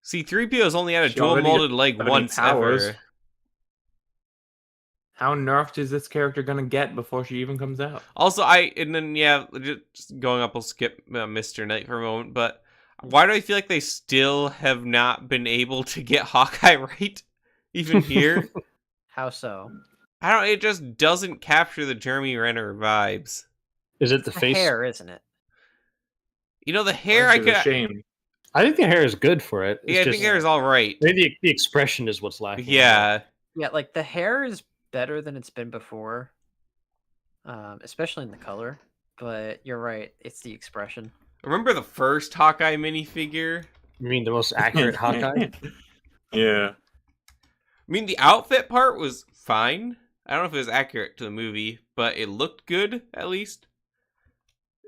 See, 3PO's only had a She dual already molded leg got any once powers. ever. How nerfed is this character gonna get before she even comes out? Also, just going up, we'll skip Mr. Knight for a moment, but why do I feel like they still have not been able to get Hawkeye right? Even here? How so? I don't, it just doesn't capture the Jeremy Renner vibes. Is it the The face? hair, isn't it? You know, the hair, I Which is could. a shame. I think the hair is good for it. It's Yeah, I just, think hair is alright. maybe the expression is what's lacking. Yeah. Yeah, like the hair is better than it's been before, especially in the color. But you're right; it's the expression. Remember the first Hawkeye minifigure? You mean the most accurate Hawkeye? Yeah. I mean, the outfit part was fine. I don't know if it was accurate to the movie, but it looked good, at least,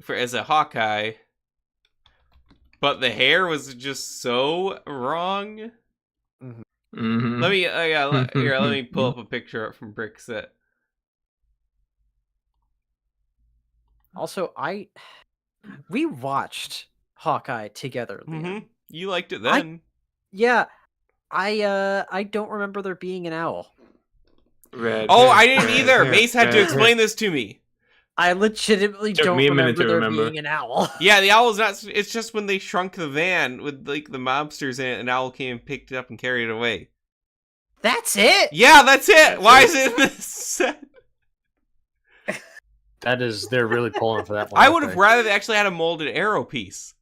for as a Hawkeye. But the hair was just so wrong. Mm-hmm. Let me, let me pull up a picture from Brickset. Also, we watched Hawkeye together. Liam. Mm-hmm. You liked it then. Yeah, I don't remember there being an owl. Red Oh, hair, I didn't red either. hair, Mace had to red explain this to me. I legitimately Took don't me a minute remember to there remember. being an owl. Yeah, the owl is not. It's just when they shrunk the van with like the mobsters in it, an owl came and picked it up and carried it away. That's it. Yeah, that's it. That's Why it. is it in this set? That is, they're really pulling for that one. I would have rather they actually had a molded arrow piece.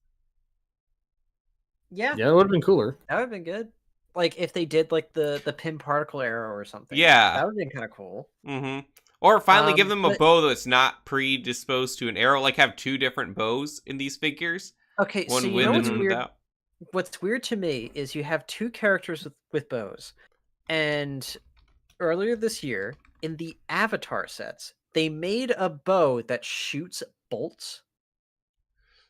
Yeah, Yeah, it would have been cooler. that would have been good. Like if they did like the pin particle arrow or something. Yeah. that would have been kind of cool. Mm-hmm. Or finally give them a but- bow that's not predisposed to an arrow. Like have two different bows in these figures. Okay, One so you with know and what's one weird? without. What's weird to me is you have two characters with bows, and earlier this year in the Avatar sets, they made a bow that shoots bolts.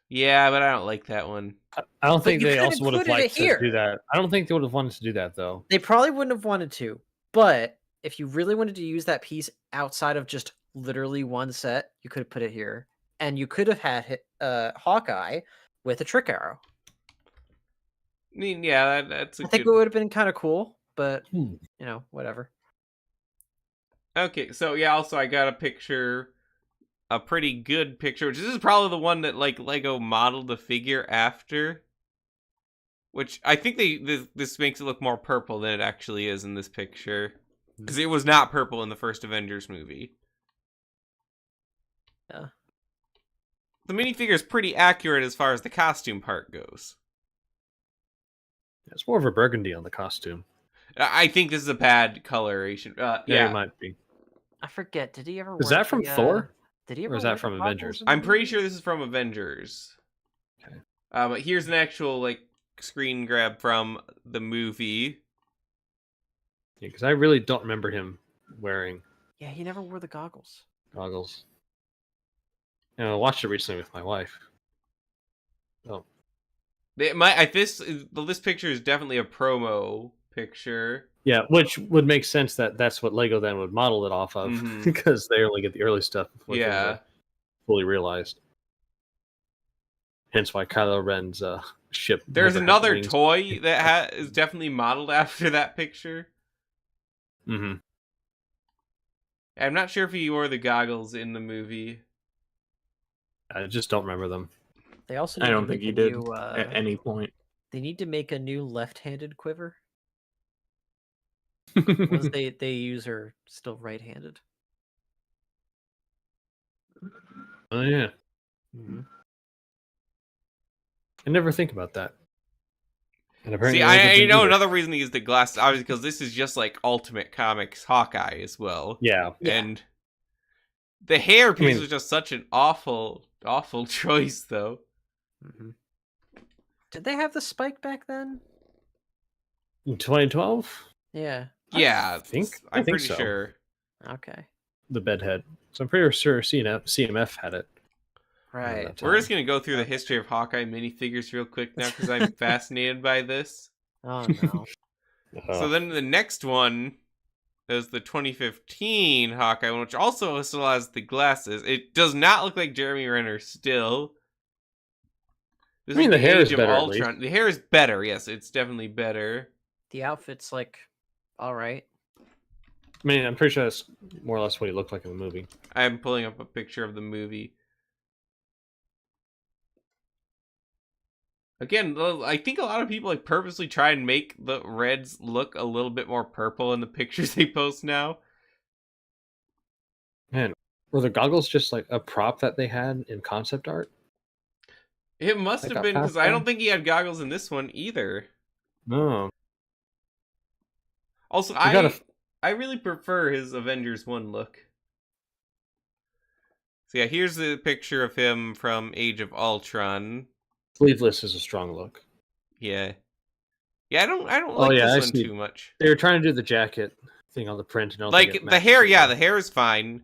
Yeah, but I don't like that one. I don't think you they could've also would have included it liked to here. do that. I don't think they would have wanted to do that, though. They probably wouldn't have wanted to, but if you really wanted to use that piece outside of just literally one set, you could have put it here, and you could have had Hawkeye with a trick arrow. I mean, yeah, that's a I think good... it would have been kind of cool, but Hmm. you know, whatever. Okay, so yeah, also I got a picture, a pretty good picture, which this is probably the one that like Lego modeled the figure after. Which I think this makes it look more purple than it actually is in this picture. Because it was not purple in the first Avengers movie. Yeah. the minifigure is pretty accurate as far as the costume part goes. It's more of a burgundy on the costume. I think this is a bad coloration. Yeah, it might be. I forget. Did he ever? Is wear that from the, Thor? Did he ever? Or is that wear the from goggles Avengers? in the I'm pretty movie? sure this is from Avengers. Okay. But here's an actual like screen grab from the movie. Yeah, because I really don't remember him wearing Yeah, he never wore the goggles. goggles. I watched it recently with my wife. Oh, This picture is definitely a promo picture. yeah, which would make sense that that's what Lego then would model it off of, Mhm. because they only get the early stuff before things Yeah. are fully realized. Hence why Kylo Ren's ship. There's never had another wings. toy that is definitely modeled after that picture. Mhm. I'm not sure if he wore the goggles in the movie. I just don't remember them. They also. I Need don't to think make he a did New, at any point. They need to make a new left-handed quiver. Ones they use are still right-handed. Oh yeah, Mm-hmm. I never think about that. And apparently, See, Lego I didn't know either. another reason he used the glasses, obviously, because this is just like Ultimate Comics Hawkeye as well. Yeah, Yeah. And the hair piece mean- was just such an awful choice, though. Mm-hmm. Did they have the spike back then? in 2012, Yeah. Yeah, think I'm so. pretty sure. Okay. the bedhead. So I'm pretty sure CMF had it. Right. that We're just time. gonna go through the history of Hawkeye minifigures real quick now because I'm fascinated by this. Oh no. So then the next one is the 2015 Hawkeye one, which also still has the glasses. It does not look like Jeremy Renner still. This I mean, is the hair is Age of better, at Ultron. The hair is better, yes, it's definitely better. The outfit's like, all right. I mean, I'm pretty sure that's more or less what he looked like in the movie. I'm pulling up a picture of the movie. Again, I think a lot of people like purposely try and make the reds look a little bit more purple in the pictures they post now. Man, were the goggles just like a prop that they had in concept art? It must That have got been because passed I don't down? think he had goggles in this one either. No. Also, We gotta- I really prefer his Avengers 1 look. So yeah, here's the picture of him from Age of Ultron. Sleeveless is a strong look. Yeah. Yeah, I don't Oh, like yeah, I this one see. too much. They were trying to do the jacket thing on the print. And I don't think Like it the matched hair, it yeah, well. the hair is fine.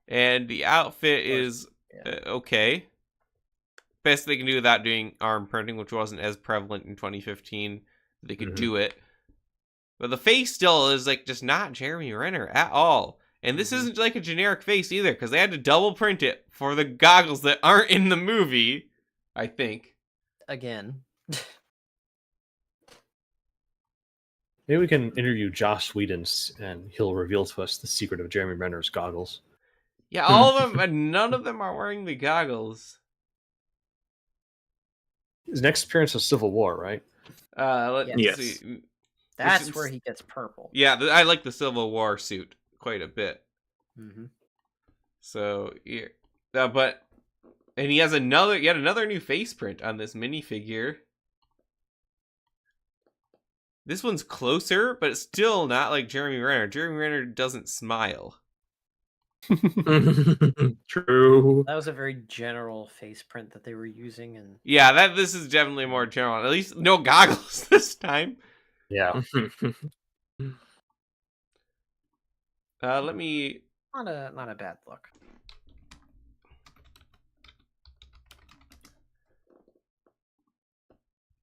And the outfit course, is yeah. okay. Best they can do without doing arm printing, which wasn't as prevalent in 2015. They could Mhm. do it. But the face still is like just not Jeremy Renner at all. And this Mhm. isn't like a generic face either, because they had to double print it for the goggles that aren't in the movie, I think. Again. Maybe we can interview Josh Whedon and he'll reveal to us the secret of Jeremy Renner's goggles. Yeah, all of them, and none of them are wearing the goggles. His next appearance was Civil War, right? Let's Yes. see. That's is- where he gets purple. Yeah, I like the Civil War suit quite a bit. Mm-hmm. So, yeah. And he has yet another new face print on this minifigure. This one's closer, but it's still not like Jeremy Renner. Jeremy Renner doesn't smile. True. That was a very general face print that they were using, and Yeah, this is definitely more general. At least no goggles this time. Yeah. Let me not a bad look.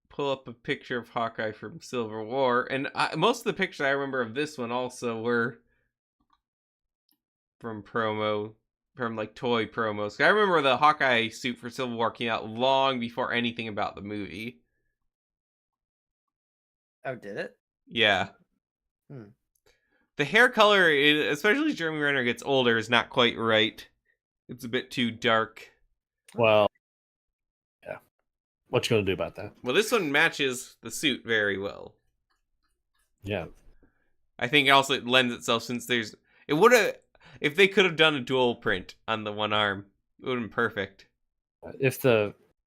pull up a picture of Hawkeye from Civil War, and most of the pictures I remember of this one also were from like toy promos. I remember the Hawkeye suit for Civil War came out long before anything about the movie. Oh, did it? Yeah. Hmm. The hair color, especially as Jeremy Renner gets older, is not quite right. It's a bit too dark. Well, yeah. What you gonna do about that? Well, this one matches the suit very well. Yeah. I think also it lends itself since it would have, if they could have done a dual print on the one arm, It would have been perfect.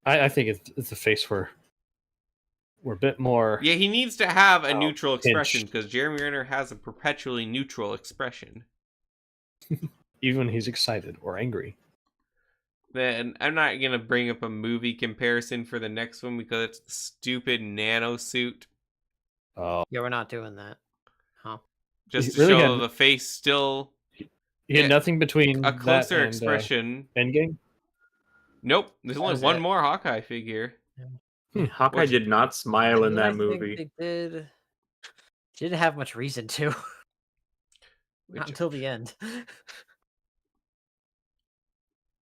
I think if the face were a bit more. Yeah, he needs to have a neutral expression pinched. because Jeremy Renner has a perpetually neutral expression. Even when he's excited or angry. Then I'm not gonna bring up a movie comparison for the next one because it's the stupid nano suit. Oh, Yeah, we're not doing that. Huh? Just He to really show had- the face still he had Yeah, nothing between a that closer and expression. Endgame. Nope, there's only was one it. more Hawkeye figure. Hawkeye Which- did not smile in I that think movie. they did. Didn't have much reason to. Not Which- until the end.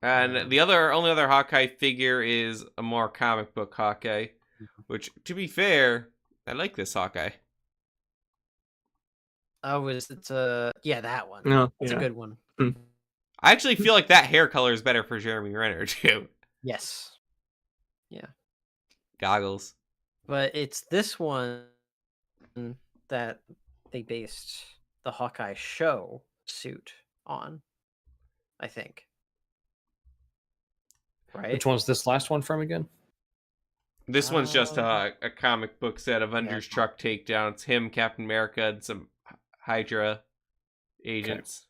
And the only other Hawkeye figure is a more comic book Hawkeye, which, to be fair, I like this Hawkeye. Oh, it's yeah, that one. No, That's a yeah. good one. I actually feel like that hair color is better for Jeremy Renner too. Yes. Goggles. But it's this one that they based the Hawkeye show suit on, I think. Right? Which one's this last one from again? This one's just Um, a comic book set, Avengers truck takedown. It's him, Captain America, and some Hydra agents.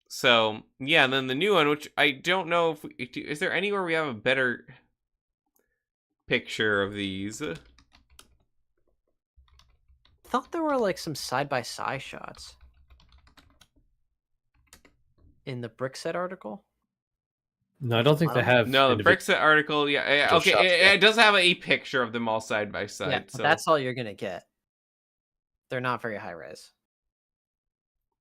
So, yeah, and then the new one, which I don't know if is there anywhere we have a better picture of these? I thought there were like some side-by-side shots in the brick set article. No, I don't think they have. No, the Brexit article, yeah, okay, shots, yeah. it does have a picture of them all side by side. Yeah, so that's all you're gonna get. They're not very high res.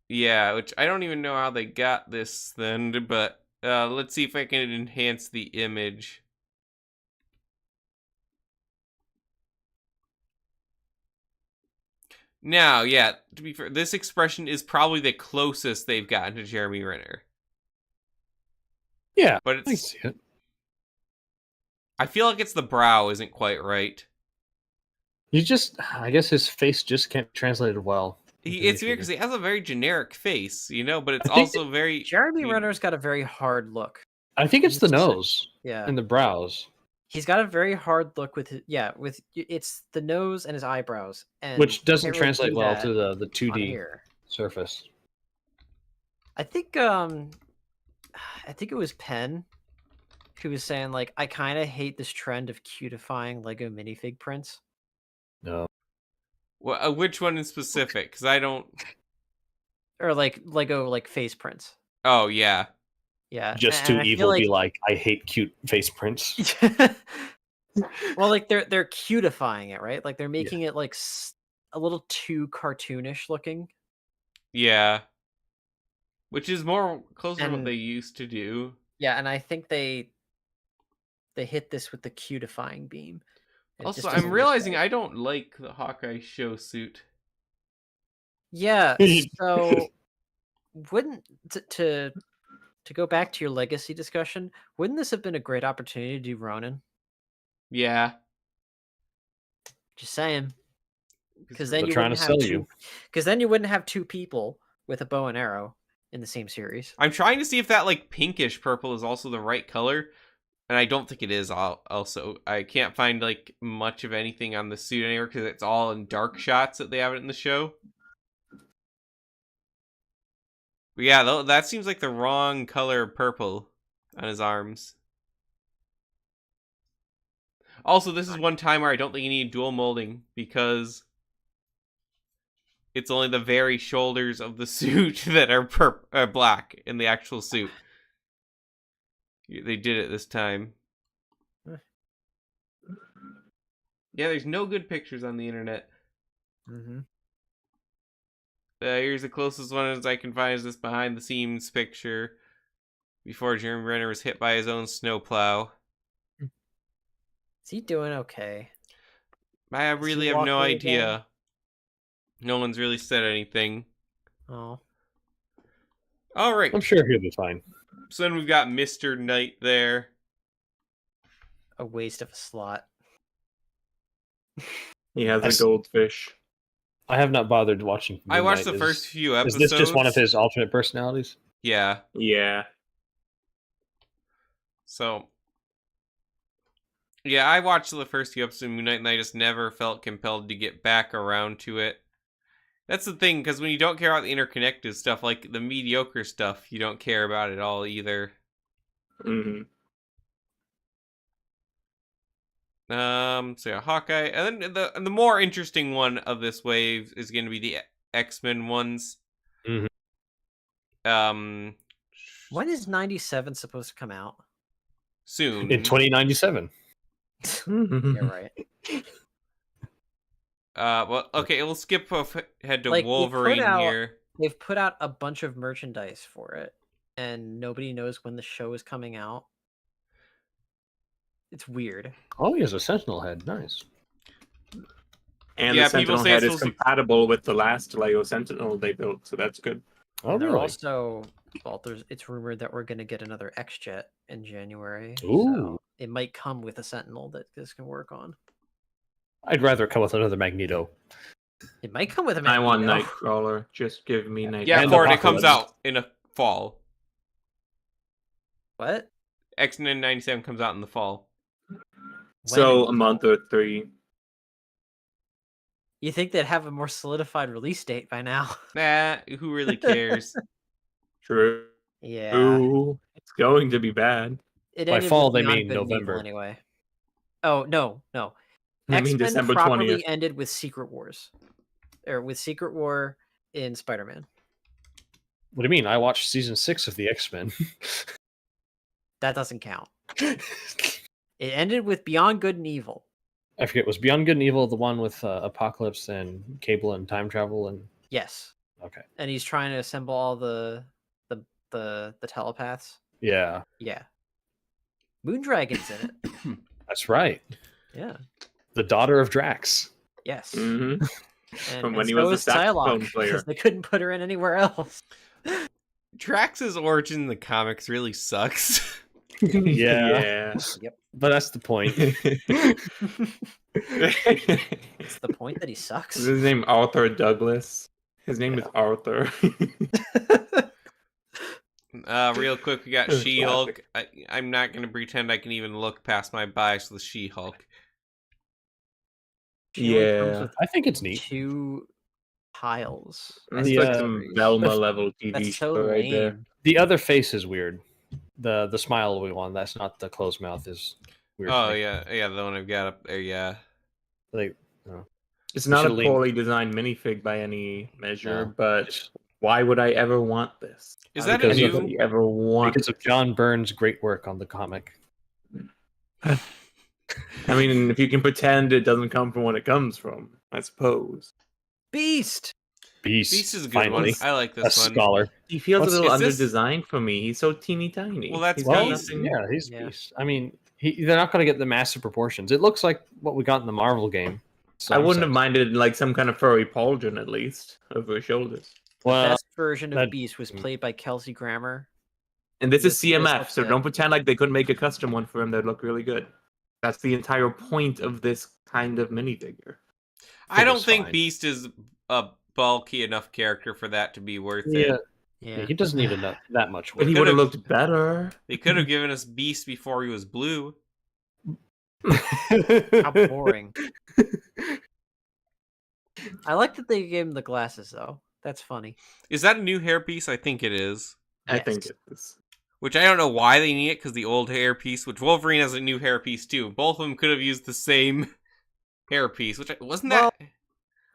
yeah, which I don't even know how they got this then, but let's see if I can enhance the image. Now, yeah, to be fair, this expression is probably the closest they've gotten to Jeremy Renner. Yeah, But I it's see it. I feel like it's the brow isn't quite right. I guess his face just can't be translated well. It's weird because he has a very generic face, but it's I think also very Jeremy Renner's got a very hard look. I think it's the It's- nose Yeah. and the brows, He's got a very hard look with it's the nose and his eyebrows, and which doesn't can't really translate do well that to the on 2D here. surface. I think it was Penn who was saying like, I kind of hate this trend of cutifying Lego minifig prints. No, Well, which one in specific? Because I don't. Or like Lego like face prints. Oh yeah. Yeah. just and too I feel evil. Be like, I hate cute face prints. well, like they're cutifying it, right? Like they're making it like a little too cartoonish looking. Yeah. Which is more closer to what And- they used to do. Yeah, and I think they hit this with the cutifying beam. It just Also, doesn't I'm look realizing right. I don't like the Hawkeye show suit. Yeah, so wouldn't to go back to your legacy discussion, wouldn't this have been a great opportunity to do Ronin? Yeah. Just saying. Because They're then you trying wouldn't to have sell you. Because then you wouldn't have two people with a bow and arrow in the same series. I'm trying to see if that like pinkish purple is also the right color, and I don't think it is. Also, I can't find like much of anything on the suit anywhere because it's all in dark shots that they have it in the show. But yeah, that seems like the wrong color of purple on his arms. Also, this is one time where I don't think you need dual molding because it's only the very shoulders of the suit that are black in the actual suit. They did it this time. Yeah, there's no good pictures on the internet. Mm-hmm. Here's the closest one as I can find is this behind the scenes picture before Jeremy Renner was hit by his own snowplow. Is he doing okay? I Is he really have no walking idea. again? No one's really said anything. Oh. All right. I'm sure he'll be fine. So then we've got Mr. Knight there. A waste of a slot. He has That's- a goldfish. I have not bothered watching. I watched Midnight. the first few episodes. Is this just one of his alternate personalities? Yeah. Yeah. So, yeah, I watched the first few episodes of Moon Knight, and I just never felt compelled to get back around to it. That's the thing, because when you don't care about the interconnected stuff, like the mediocre stuff, you don't care about it all either. Hmm. So yeah, Hawkeye, and then the more interesting one of this wave is going to be the X-Men ones. Mhm. When is 97 supposed to come out? Soon. In 2097. Yeah, right. Well, okay, we'll skip ahead to Like, they put Wolverine out- here. They've put out a bunch of merchandise for it, and nobody knows when the show is coming out. It's weird. Oh, he has a Sentinel head. Nice. And Yeah, the people Sentinel say head it's is supposed to- compatible with the last Lego Sentinel they built, so that's good. Oh, And they're really? also, well, it's rumored that we're going to get another X-Jet in January. Ooh. So it might come with a Sentinel that this can work on. I'd rather come with another Magneto. It might come with a I want Magneto. Nightcrawler. Just give me Nightcrawler. Yeah, And Cord, it comes Apocalypse. out in a fall. What? X-Men 97 comes out in the fall. So When? a month or 3. You think they'd have a more solidified release date by now? Nah, who really cares? True. Yeah. It's going to be bad. It By ended fall, with they Beyond mean Good and Evil November. anyway. Oh, no. I mean X-Men December properly 20th. ended with Secret Wars. Or with Secret War in Spider-Man. What do you mean? I watched season 6 of the X-Men. That doesn't count. It ended with Beyond Good and Evil. I forget, was Beyond Good and Evil the one with Apocalypse and Cable and time travel? And Yes. okay, And he's trying to assemble all the telepaths. yeah, Yeah. Moondragon's in it. that's right. Yeah. The daughter of Drax. Yes. Hmm. And, From when and he so was a is saxophone Psylocke, player. because they couldn't put her in anywhere else. Drax's origin in the comics really sucks. Yeah. Yeah. But that's the point. It's the point that he sucks. Is his name Arthur Douglas? His name is Arthur. Real quick, we got Classic. She-Hulk. I'm not going to pretend I can even look past my bias with She-Hulk. She only comes Yeah. with I think it's neat. 2 tiles. It's The, like some Velma level TV That's so show right there. lame. The other face is weird. The smile one. That's not the closed mouth. Is weird. to Oh, me. yeah, the one I've got up there, yeah. Like, It's not a should've leaned- poorly designed minifig by any measure, No. but why would I ever want this? Is Why that would a new- anybody ever want because of John Byrne's great work on the comic. I mean, if you can pretend it doesn't come from what it comes from, I suppose. Beast. Beast. Beast is a good finally. one. I like A this one. scholar. He feels What's- a little is this- under-designed for me. He's so teeny tiny. Well, that's He's got Well, Beast. nothing- yeah, he's Yeah. Beast. I mean, they're not going to get the massive proportions. It looks like what we got in the Marvel game. So I I'm wouldn't have psyched. minded like some kind of furry pauldron at least over his shoulders. Well, Best version of that- Beast was played by Kelsey Grammer. And this is This CMF, looks so good. don't pretend like they couldn't make a custom one for him that'd look really good. That's the entire point of this kind of minifigure. I don't it's think fine. Beast is a bulky enough character for that to be worth yeah, it. Yeah. he doesn't need that much But work. he would have could've- looked better. They could have given us Beast before he was blue. How boring. I like that they gave him the glasses though. That's funny. Is that a new hairpiece? I think it is. I think Yes. it is. Which I don't know why they need it, because the old hairpiece, which Wolverine has a new hairpiece too. Both of them could have used the same hairpiece, which wasn't that.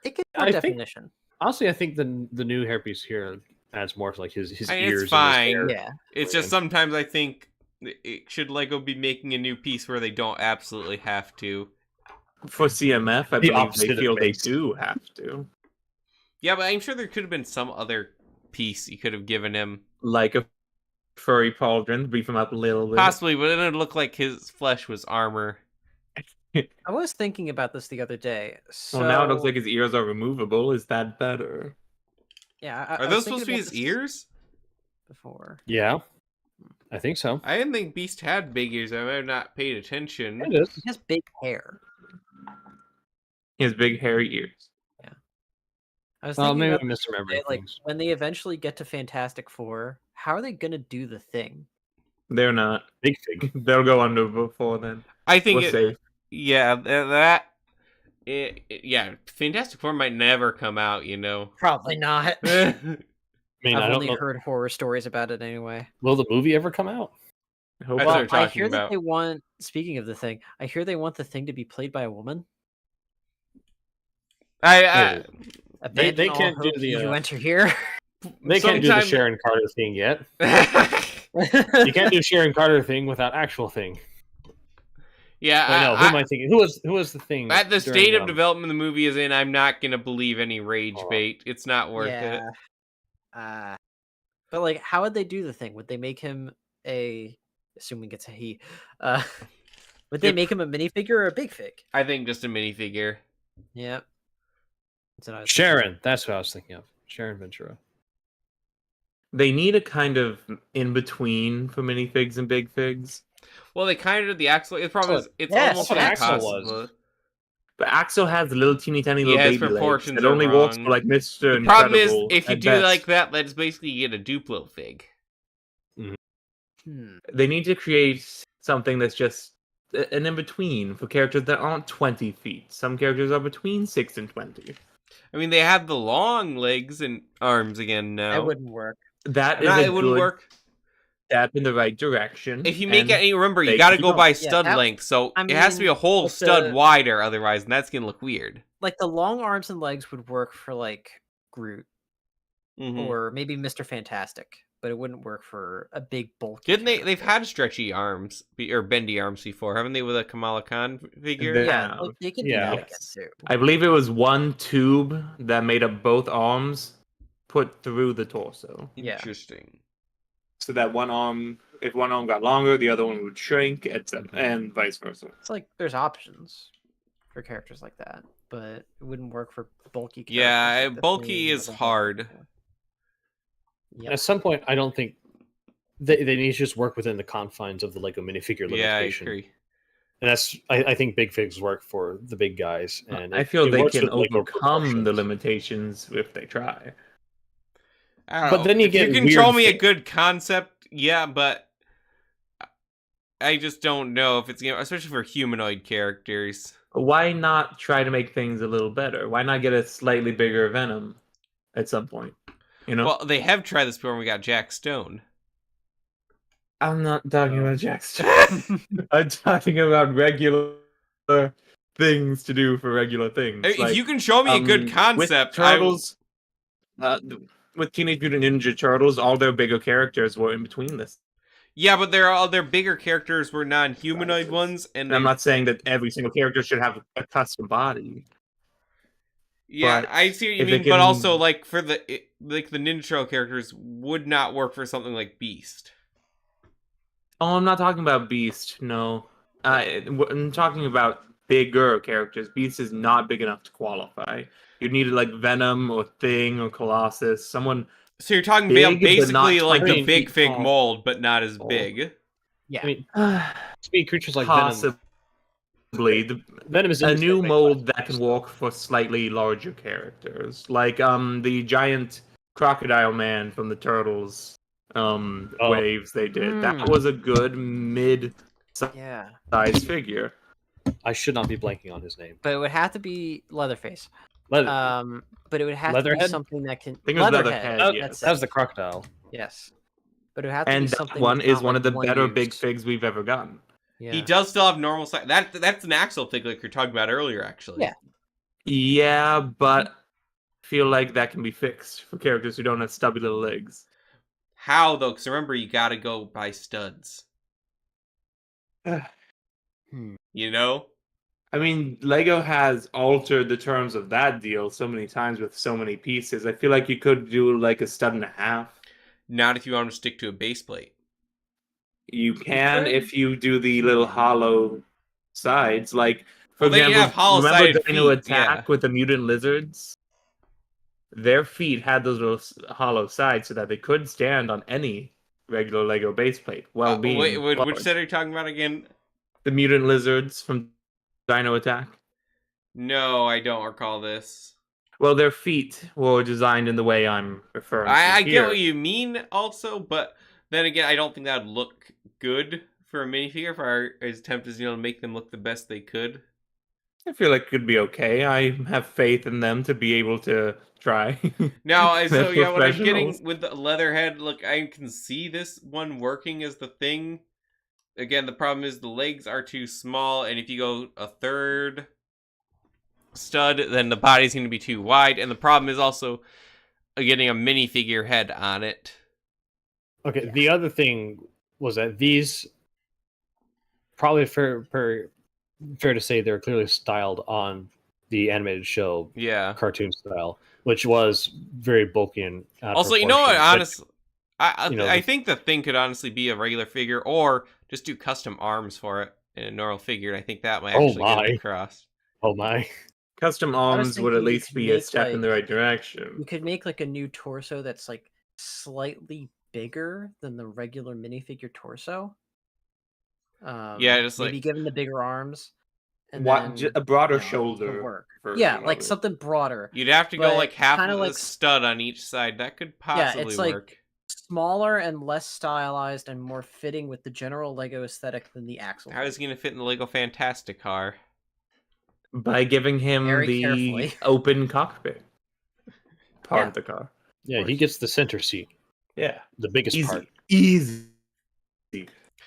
It gets more I think- definition. Honestly, I think the new hairpiece here adds more to like his I mean, ears. it's fine. And his hair. Yeah. It's just sometimes I think should Lego be making a new piece where they don't absolutely have to. For CMF, I The believe opposite they of feel they Beast. do have to. Yeah, but I'm sure there could have been some other piece you could have given him. Like a furry pauldron, beef him up a little bit. Possibly, but then it would look like his flesh was armor. I was thinking about this the other day. So Well, now it looks like his ears are removable. Is that better? yeah. Are those supposed to be his ears? Before. Yeah, I think so. I didn't think Beast had big ears. I might have not paid attention. It is. He has big hair. He has big hairy ears. I was Well, thinking maybe about I'm this the other misremembering day, like things. when they eventually get to Fantastic Four, how are they gonna do the thing? They're not. Big Fig. They'll go under before then. I think We're safe. yeah, yeah, Fantastic Four might never come out, you know. Probably not. I mean, I've I don't only know. heard horror stories about it anyway. Will the movie ever come out? Hope That's Well, what they're I talking hear that about. they want. Speaking of the thing, I hear they want the thing to be played by a woman. I They Abandon all can't do hope, the, ye who enter here. They can't do the Sometime- Sharon Carter thing yet. You can't do Sharon Carter thing without actual thing. yeah, Wait, no, who am I thinking? Who was the thing? at the during, state of development the movie is in, I'm not gonna believe any rage Oh. bait. It's not worth it. But like, how would they do the thing? Would they make him assuming it's a he? Would they Yep. make him a minifigure or a big fig? I think just a minifigure. Yep. That's what I was Sharon. That's what I was thinking of. Sharon Ventura. they need a kind of in between for minifigs and big figs. Well, they kind of did the Axel. The problem is, it's Yes, almost that's what Axel impossible. was. But Axel has little teeny tiny little Yeah, his baby legs. proportions It are only works wrong. for like Mr. The problem is, Incredible if you at do best. like that, let's basically get a Duplo fig. They need to create something that's just an in between for characters that aren't 20 feet. Some characters are between 6 and 20. I mean, they have the long legs and arms again now. That wouldn't work. That is No, a it wouldn't good work. step in the right direction. If you make and it, remember, you they got to can go go. by Yeah, stud that- length, so I it has to be a mean, whole with stud the- wider, otherwise, and that's gonna look weird. Like the long arms and legs would work for like Groot Mhm. or maybe Mr. Fantastic, but it wouldn't work for a big bulky. Didn't they? They've character. had stretchy arms or bendy arms before, haven't they? With a Kamala Khan figure. They- Yeah, have. like, they could Yeah. do that Yes. again too. I believe it was one tube that made up both arms put through the torso. Yeah. Interesting. So that one arm, if one arm got longer, the other one would shrink, etc., and vice versa. It's like there's options for characters like that, but it wouldn't work for bulky characters. Yeah, like the bulky Thing or is the Hulk. hard. And Yep. at some point, I don't think they need to just work within the confines of the Lego minifigure Yeah, I limitation. agree. And that's I think big figs work for the big guys. And I it- feel it they works can with Lego overcome the proportions. limitations if they try. I don't But know. then you If get you can weird show me a thi- good concept, yeah, but I just don't know if it's especially for humanoid characters. Why not try to make things a little better? Why not get a slightly bigger Venom at some point? You know, Well, they have tried this before when we got Jack Stone. I'm not talking about Jackson. I'm talking about regular things to do for regular things. If Like, you can show me a good with concept, Turtles, with Teenage Mutant Ninja Turtles, all their bigger characters were in between this. yeah, but their bigger characters were non-humanoid Right. ones, and And I'm not saying that every single character should have a custom body. yeah, but I see what you if they mean, but also can- like for the Ninja Turtle characters would not work for something like Beast. Oh, I'm not talking about Beast. No, I'm talking about bigger characters. Beast is not big enough to qualify. You needed like Venom or Thing or Colossus, someone. So you're talking Big, about but not basically like the 20 Big feet Fig tall. mold, but not as Oh. big. Yeah. I mean, speed creatures like Venom. Possibly Venom is a in the new same mold class, that can so- work for slightly larger characters, like the giant crocodile man from the Turtles waves they did. That Mm. was a good mid-size Yeah. figure. I should not be blanking on his name. But it would have to be Leatherface. Leather, But it would have to be Leatherhead? something that can. I think it was Leatherhead, oh, yes. That's that was it. the crocodile. Yes. But it would have to And be that something. one that's is not, one like, of the better one-used. big figs we've ever gotten. Yeah. He does still have normal size. That's an Axel fig like you're talking about earlier, actually. Yeah. Yeah, but I feel like that can be fixed for characters who don't have stubby little legs. How though? Because remember, you got to go by studs. Hmm. You know. I mean, Lego has altered the terms of that deal so many times with so many pieces. I feel like you could do like a stud and a half. Not if you want to stick to a base plate. You can could. if you do the little hollow sides. Like, for Well, they example, have hollow-sided remember Dino feet, Attack yeah. with the mutant lizards? Their feet had those little hollow sides so that they could stand on any regular Lego base plate. Well, being Wait, which large. set are you talking about again? The mutant lizards from Dino Attack. No, I don't recall this. Well, their feet were designed in the way I'm referring to I here. get what you mean, also, but then again, I don't think that would look good for a minifigure. If our attempt is, to make them look the best they could. I feel like it could be okay. I have faith in them to be able to try. Now, They're so yeah, what I'm professionals. getting with the Leatherhead, look, I can see this one working as the thing. Again, the problem is the legs are too small, and if you go a third stud, then the body's going to be too wide, and the problem is also getting a minifigure head on it. Okay, Yeah. the other thing was that these probably fair to say they're clearly styled on the animated show Yeah. cartoon style, which was very bulky and out of Also, you know what? proportion. But, Honestly, I the- think the thing could honestly be a regular figure, or just do custom arms for it in a normal figure. And I think that might Oh actually get my. it across. oh my, Custom was arms would at thinking you least could be a make, step in the like- right direction. You could make like a new torso that's like slightly bigger than the regular minifigure torso. Yeah, just maybe like- give him the bigger arms. And What, then, a broader it could shoulder work. version Yeah, of like it. something broader. You'd have to go But like half kinda of like the stud on each side. That could Yeah, possibly it's like work. smaller and less stylized and more fitting with the general Lego aesthetic than the Axel. How is he gonna fit in the Lego Fantastic car? By giving him Very the carefully. open cockpit part Yeah. of the car. yeah, he course. gets the center seat, Yeah. the biggest Easy. part. Easy.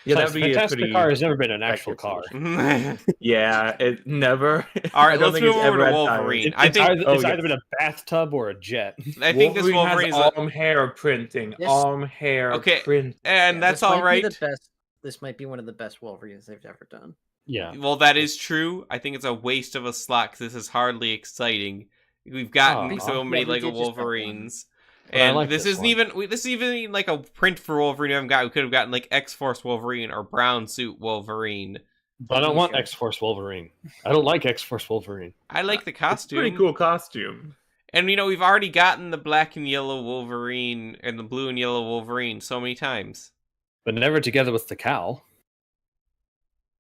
Yeah, Besides, that'd be a Fantastic pretty car has never been an actual effective car. solution. Yeah, it never. All I right, don't let's think move it's over ever to had Wolverine. It- I it's think either, Oh, it's either yes. been a bathtub or a jet. I think this Wolverine is has arm hair printing. This- arm hair Okay, print. and Yeah, that's this might all be right. the best. This might be one of the best Wolverines they've ever done. Yeah, Well, that is true. I think it's a waste of a slot because this is hardly exciting. We've gotten Aw. so Yeah, many we Lego did just get one. Wolverines, But I and like this this isn't one. even this isn't even like a print for Wolverine. We haven't got. We could have gotten like X-Force Wolverine or Brown Suit Wolverine. but I don't want Sure. X-Force Wolverine. I don't like X-Force Wolverine. I like the It's a costume. pretty cool costume. And we've already gotten the black and yellow Wolverine and the blue and yellow Wolverine so many times. But never together with the cow.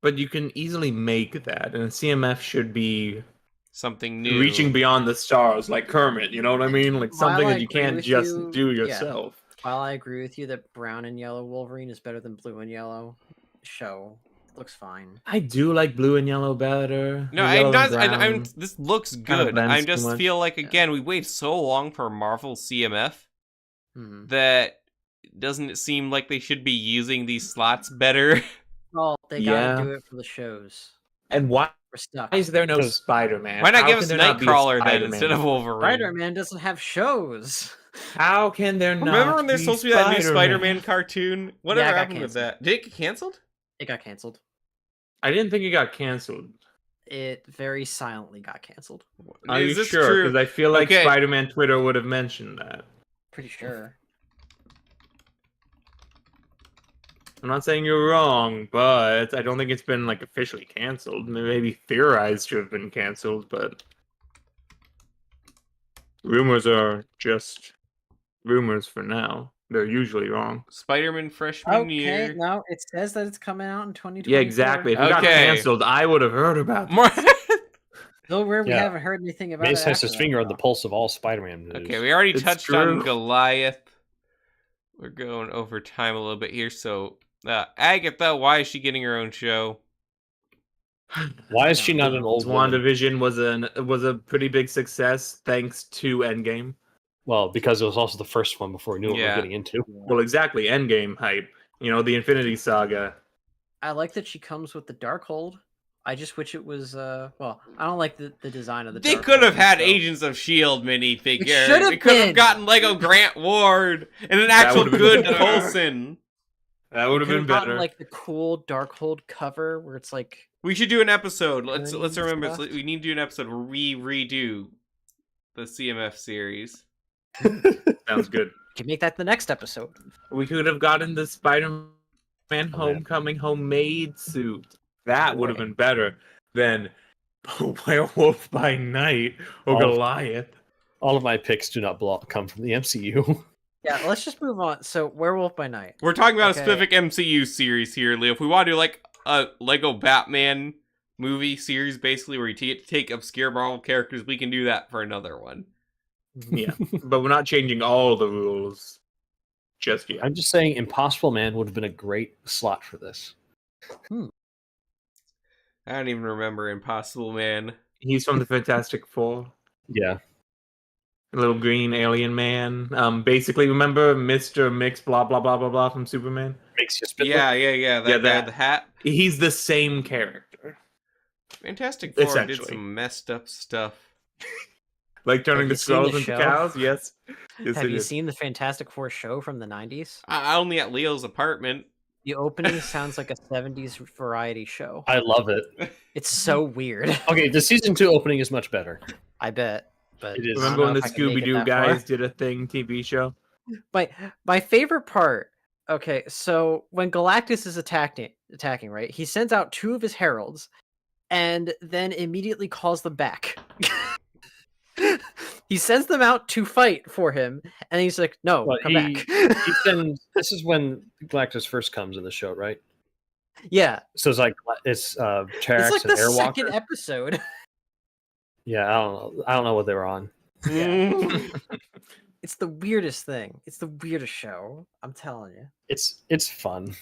But you can easily make that, and CMF should be Something new. reaching beyond the stars, like Kermit. You know what I mean? Like While something I that you agree can't with just you, do yeah. yourself. While I agree with you that brown and yellow Wolverine is better than blue and yellow, show looks fine. I do like blue and yellow better. No, The I'm yellow and not. brown. This looks kind of good. blends I too just much. feel like Yeah. again we waited so long for Marvel CMF Mhm. that doesn't it seem like they should be using these slots better? Well, they Yeah. gotta do it for the shows. And why We're stuck. is there no Because- Spider-Man? Why not How give can us there not be a Nightcrawler then Spider-Man? instead of Wolverine? Spider-Man doesn't have shows. How can there not? Remember when there's be supposed to be that new Spider-Man? Spider-Man cartoon? Whatever Yeah, it got happened with that? Did it get canceled? It got canceled. I didn't think it got canceled. It very silently got canceled. Are Is you this sure? true? Because I feel like Okay. Spider-Man Twitter would have mentioned that. Pretty sure. I'm not saying you're wrong, but I don't think it's been like officially canceled. Maybe theorized to have been canceled, but rumors are just rumors for now. They're usually wrong. Spider-Man freshman Okay, year. no, it says that it's coming out in 2024. Yeah, exactly. If it got Okay. canceled, I would have heard about it. More. Though we Yeah. haven't heard anything about Mace it. has after his that, finger on the though. pulse of all Spider-Man news. Okay, we already It's touched on true. Goliath. We're going over time a little bit here. So, Agatha, why is she getting her own show? Why is she not an old woman? WandaVision was a pretty big success thanks to Endgame. Well, because it was also the first one before we knew what we Yeah. were getting into. Well, exactly, Endgame hype. You know, the Infinity Saga. I like that she comes with the Darkhold. I just wish it was well, I don't like the design of the They Darkhold could have had itself. Agents of S.H.I.E.L.D. minifigure. It should have They could have been. gotten Lego Grant Ward and an That actual would've been good better. Coulson. That would have Could been gotten, better. like the cool Darkhold cover where it's like We should do an episode. Let's Green remember. stuff. We need to do an episode where we redo the CMF series. Sounds good. can make that the next episode. We could have gotten the Spider-Man Homecoming homemade suit. That would have been better than Werewolf by Night or Oh. Goliath. All of my picks do not come from the MCU. Yeah, let's just move on. So Werewolf by Night. We're talking about Okay. a specific MCU series here, Leo. If we want to do like a Lego Batman movie series, basically where you take obscure Marvel characters, we can do that for another one. Yeah, but we're not changing all the rules just yet. I'm just saying, Impossible Man would have been a great slot for this. I don't even remember Impossible Man. He's from the Fantastic Four. Yeah, Little green alien man. Basically, remember Mr. Mix blah blah blah blah blah from Superman? Yeah, makes you spit. yeah. That guy that. with the hat. He's the same character. Fantastic Four did Essentially. some messed up stuff. Like turning the you seen the skulls into show? cows? Yes. Yes, Have it you is. seen the Fantastic Four show from the 90s? Only at Leo's apartment. The opening sounds like a 70s variety show. I love it. It's so weird. Okay, the season 2 opening is much better. I bet. But It is. I don't Remember know when the if I can make it Scooby Doo that guys far. did a thing TV show? My favorite part. Okay, so when Galactus is attacking, right? He sends out 2 of his heralds, and then immediately calls them back. He sends them out to fight for him, and he's like, "No, Well, come back." he sends. This is when Galactus first comes in the show, right? Yeah, So it's like Charax it's like and the Airwalker. second episode. Yeah, I don't know what they were on. It's the weirdest thing. It's the weirdest show. I'm telling you, It's fun.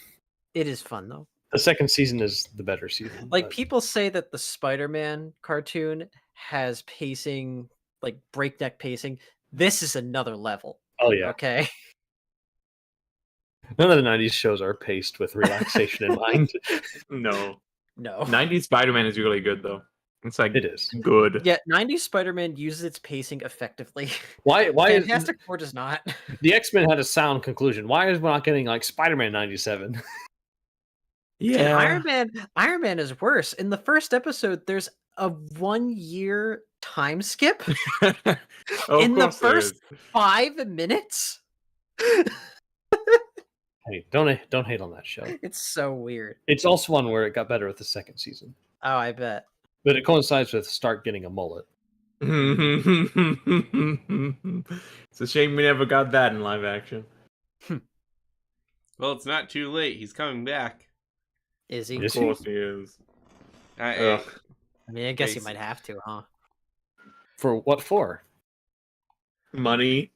it is fun though. The second season is the better season. Like but- people say that the Spider-Man cartoon has pacing, like breakneck pacing. This is another level. Oh yeah, Okay. none of the '90s shows are paced with relaxation in mind. No. No. 90s Spider-Man is really good, though. It's like It is. good. Yeah, 90s Spider-Man uses its pacing effectively. Why is Fantastic Four does not. the X-Men had a sound conclusion? Why is we not getting like Spider-Man '97? And Yeah. Iron Man is worse. In the first episode, there's a 1-year time skip Oh, in of the course there first is. 5 minutes. Hey, don't hate on that show. It's so weird. It's also one where it got better with the second season, Oh, I bet. but it coincides with Stark getting a mullet. It's a shame we never got that in live action. Well, it's not too late. He's coming back. Is he? Is Of he? course he is. I I mean, I guess he Basic. might have to, huh? For what for? Money.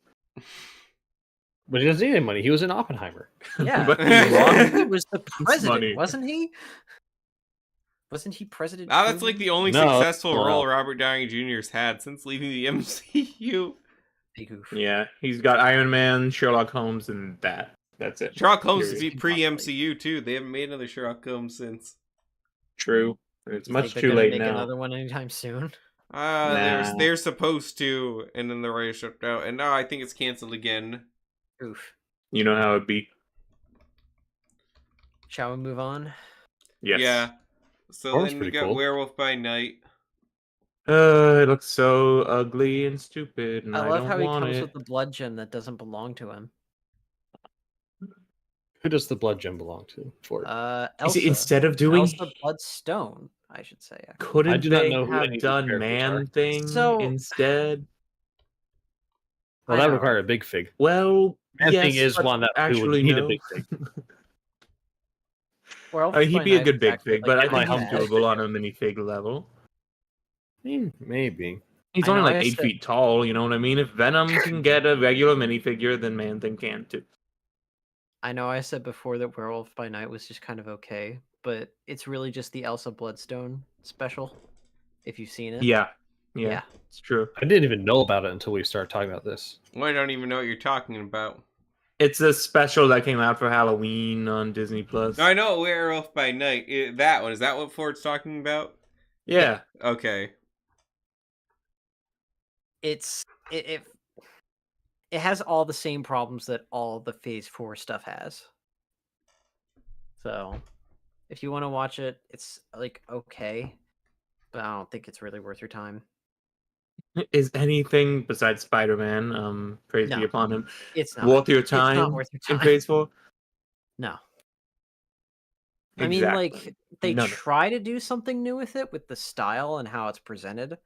But he doesn't need any money. He was in Oppenheimer. Yeah. But He was the money. president, wasn't he? Wasn't he president? that's like the only No, successful no. role Robert Downey Jr.'s had since leaving the MCU. Big oof. Yeah, he's got Iron Man, Sherlock Holmes, and that. That's it. Sherlock Holmes is Period. pre-MCU too. They haven't made another Sherlock Holmes since. True. It's You much think they're too gonna late make now. Another one anytime soon. Nah. They're supposed to, and then the writer shipped out, and now I think it's canceled again. Oof. You know how it be. Shall we move on? Yes. Yeah. So Horror's then we pretty got cool. Werewolf by Night. It looks so ugly and stupid, and I, I love don't how he want comes it. with the blood gem that doesn't belong to him. Who does the blood gem belong to? For Elsa. See, instead of doing, Elsa Bloodstone, I should say. actually. couldn't I do not they know who any have of these done characters Man are. Thing So- instead? well, I that know. would require a big fig. Well, Man yes, Thing is but one that who would actually need no. a big fig. Werewolf He'd by be a Night good is big actually, fig, like, but I not think he's bad. doable on a minifig level. Maybe. He's I only know, like I 8 said- feet tall, you know what I mean? If Venom can get a regular minifigure, then Man Thing can too. I know I said before that Werewolf by Night was just kind of okay, but it's really just the Elsa Bloodstone special. If you've seen it. Yeah, Yeah. it's true. I didn't even know about it until we started talking about this. Well, I don't even know what you're talking about. It's a special that came out for Halloween on Disney Plus. No, I know Werewolf by Night. That one. Is that what Ford's talking about? Yeah, Okay. It has all the same problems that all the Phase 4 stuff has. So, if you want to watch it, it's like okay, but I don't think it's really worth your time. is anything besides Spider-Man, praise be No. upon him, It's not. worth your It's not time worth your in time. Phase 4? No. I mean, Exactly. like, they None. try to do something new with it, with the style and how it's presented,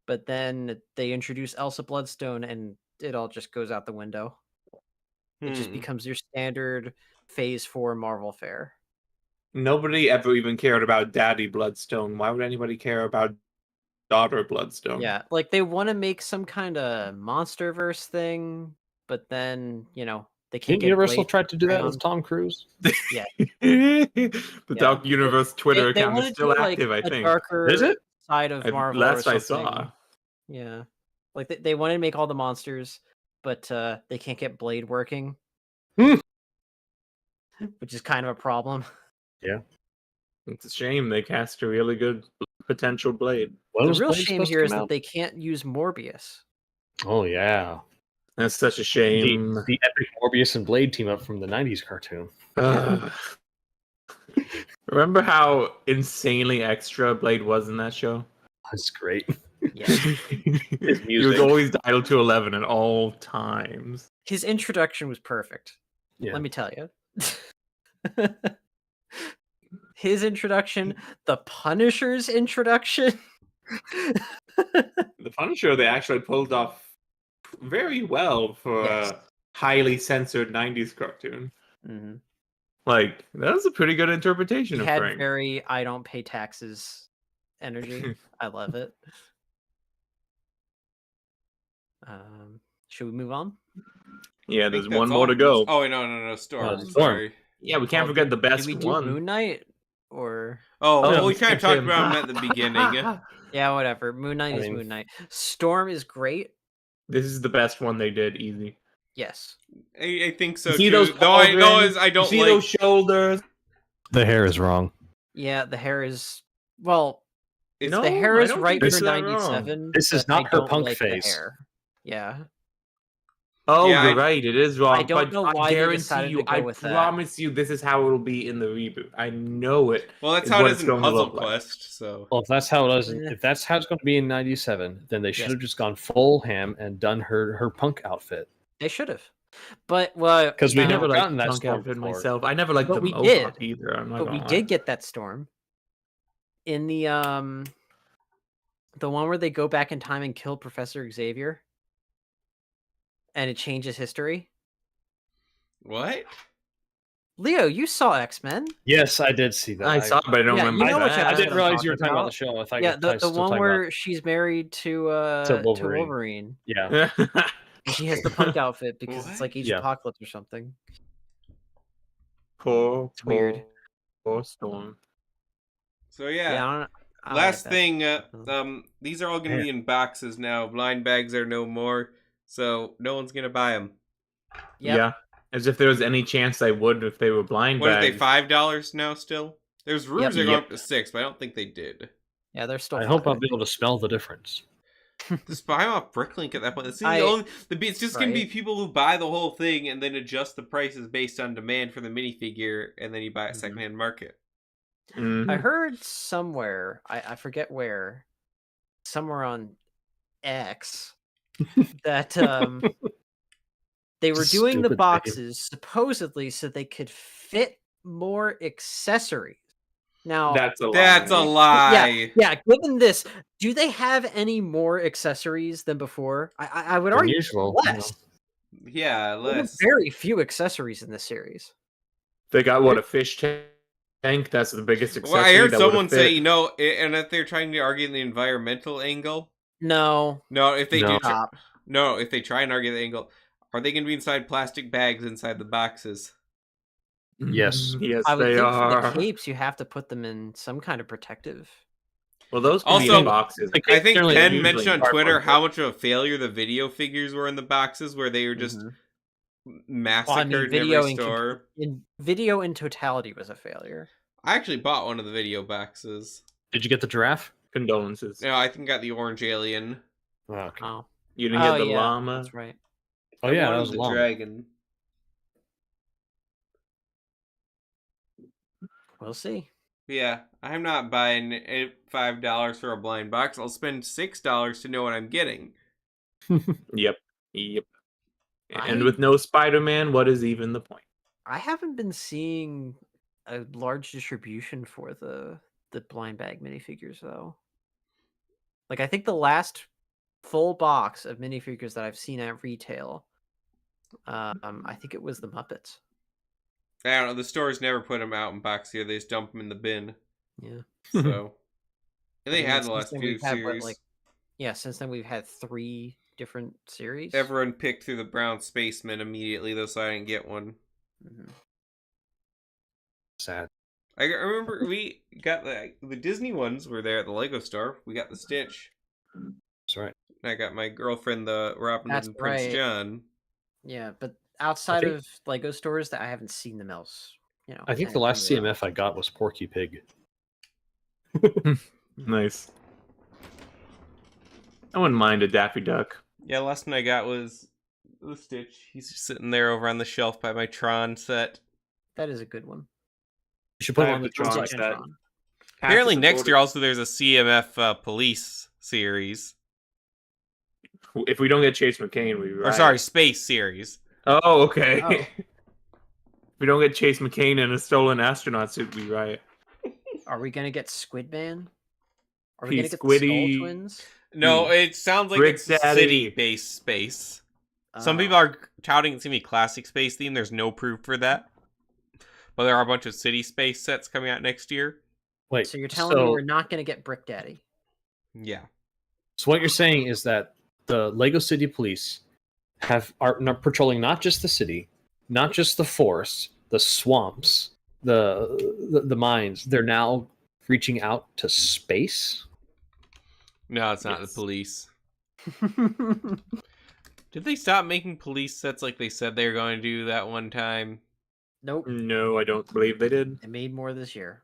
but then they introduce Elsa Bloodstone and it all just goes out the window. It just becomes your standard Phase 4 Marvel fare. Nobody ever even cared about Daddy Bloodstone. Why would anybody care about daughter Bloodstone. Yeah, like they want to make some kind of MonsterVerse thing, but then they can't Didn't get Universal Blade try to do that with around. Tom Cruise? Yeah. The Yeah. Dark Universe Twitter They account is wanna still do, active, I a think. darker Is it? side of Marvel Last or I something. saw. Yeah, like they wanted to make all the monsters, but they can't get Blade working, Hmm. which is kind of a problem. It's a shame they cast a really good potential Blade. When The was real Blade shame supposed to here is come that out? they can't use Morbius. Oh yeah, That's such a the shame. the epic Morbius and Blade team up from the '90s cartoon. Ugh. Remember how insanely extra Blade was in that show? That's great. Yeah, He was music. always dialed to 11 at all times. his introduction was perfect. Yeah. Let me tell you. His introduction, the Punisher's introduction. The Punisher they actually pulled off very well for Yes. a highly censored 90s cartoon. Mhm. Like, that was a pretty good interpretation He of had Frank. very I don't pay taxes energy. I love it. Should we move on? Yeah, I think there's that's one more all. to go. Oh wait, no, Storm. Storm. Sorry. Yeah, we can't Oh, forget the did best we do one. Moon Knight or Oh, Oh, well, we you kind of skipped talked him. about him at the beginning. yeah, whatever. Moon Knight I is mean- Moon Knight. Storm is great. This is the best one they did, easy. Yes. I think so You see too. those Though I pauldrons? I don't You see like. those shoulders? The hair is wrong. Yeah, the hair is well. It's, No, The hair I is don't right think for it's that wrong. '97. This is but I not her don't punk like the face. hair. Yeah. Oh, Yeah, you're right. It is wrong. I don't but know I why they guarantee decided you, to go I with that. promise you, this is how it'll be in the reboot. I know it. well, that's is how what it it's is in going to Puzzle look like. Quest. So Well, if that's how it is, Eh. if that's how it's going to be in '97, then they should Yes. have just gone full ham and done her punk outfit. They should have. But well, 'Cause we I never never liked gotten that punk Storm outfit before. myself. I never liked But the we mohawk did. either. I'm not but gonna we lie. did get that Storm in the one where they go back in time and kill Professor Xavier, and it changes history. what? Leo, you saw X-Men. Yes, I did see that. I saw it, but I don't Yeah, you remember know which that. I episode didn't I'm realize you were talking talking about about. the show. I thought Yeah, you were the still one talking where she's married to Wolverine. Wolverine. Yeah. And she has the punk outfit because it's What? like Age Yeah. Apocalypse or something. Poor, It's weird. Poor Storm. So Yeah, yeah. I don't Last like that. thing, these are all going to be in boxes now. Blind bags are no more, so no one's going to buy them. Yep. Yeah. As if there was any chance I would if they were blind What are bags. they, $5 now still? There's rumors they're going up to $6, but I don't think they did. Yeah, they're still. I hope fine. I'll be able to smell the difference. Just buy them off Bricklink at that point. It's just going to be Right. people who buy the whole thing and then adjust the prices based on demand for the minifigure, and then you buy it secondhand market. Mhm. I heard somewhere, I forget where, somewhere on X, that they were doing the Stupid name. boxes supposedly so they could fit more accessories. Now, That's a lie. That's a lie. yeah. Given this, do they have any more accessories than before? I would Than argue usual, less. Yeah, There were less. very few accessories in this series. They got what, a fish tank? That's the biggest accessory. Well, I heard that would've someone say, fit. and if they're trying to argue the environmental angle, No, if they No. do, stop. if they try and argue the angle, are they going to be inside plastic bags inside the boxes? Yes. Yes, I would they think are. for the capes, you have to put them in some kind of protective. Well, those can be Also, in boxes. Like, I think generally, Penn usually mentioned on cardboard Twitter box. how much of a failure the video figures were in the boxes, where they were just Mhm. massacred in video every in store. video in totality was a failure. I actually bought one of the video boxes. Did you get the giraffe? Condolences. No, I think I got the orange alien. Oh, okay. Oh, You didn't get the yeah, llama. that's right. Oh I yeah, that wanted was the long. dragon. We'll see. Yeah, I'm not buying $5 for a blind box. I'll spend $6 to know what I'm getting. Yep. Yep. And I- with no Spider-Man, what is even the point? I haven't been seeing a large distribution for the blind bag minifigures though. Like I think the last full box of minifigures that I've seen at retail, I think it was the Muppets. I don't know. The stores never put them out in box here. They just dump them in the bin. Yeah. So They I mean, had the since last then few we've had, series. yeah, since then we've had 3 different series. Everyone picked through the Brown Spaceman immediately, though, so I didn't get one. Mhm. Sad. I remember we got the Disney ones were there at the Lego store. We got the Stitch. That's right. And I got my girlfriend the Robin That's and Prince right. John. Yeah, but outside think- of Lego stores, that I haven't seen them else. I think the last anywhere CMF I got was Porky Pig. Nice. I wouldn't mind a Daffy Duck. Yeah, the last one I got was the Stitch. He's just sitting there over on the shelf by my Tron set. That is a good one. You should put I him have on the the Tron Tron like Stitch and that. Tron. Apparently next year also there's a CMF police series. If we don't get Chase McCain, we riot. Or sorry, space series. Oh, okay. Oh. If we don't get Chase McCain in a stolen astronaut suit, we riot. Are we gonna get Squid Man? Are we gonna get the Squiddy. Skull Twins? No, it sounds like Brick it's Daddy. city-based space. Some Oh. people are touting it's gonna be classic space theme. There's no proof for that. But there are a bunch of city space sets coming out next year. Wait, So you're telling me we're not gonna get Brick Daddy? Yeah. So what you're saying is that the Lego City Police are not patrolling not just the city, not just the forests, the swamps, the mines. They're now reaching out to space. No, it's not Yes. the police. Did they stop making police sets like they said they were going to do that one time? Nope. No, I don't believe they did. They made more this year.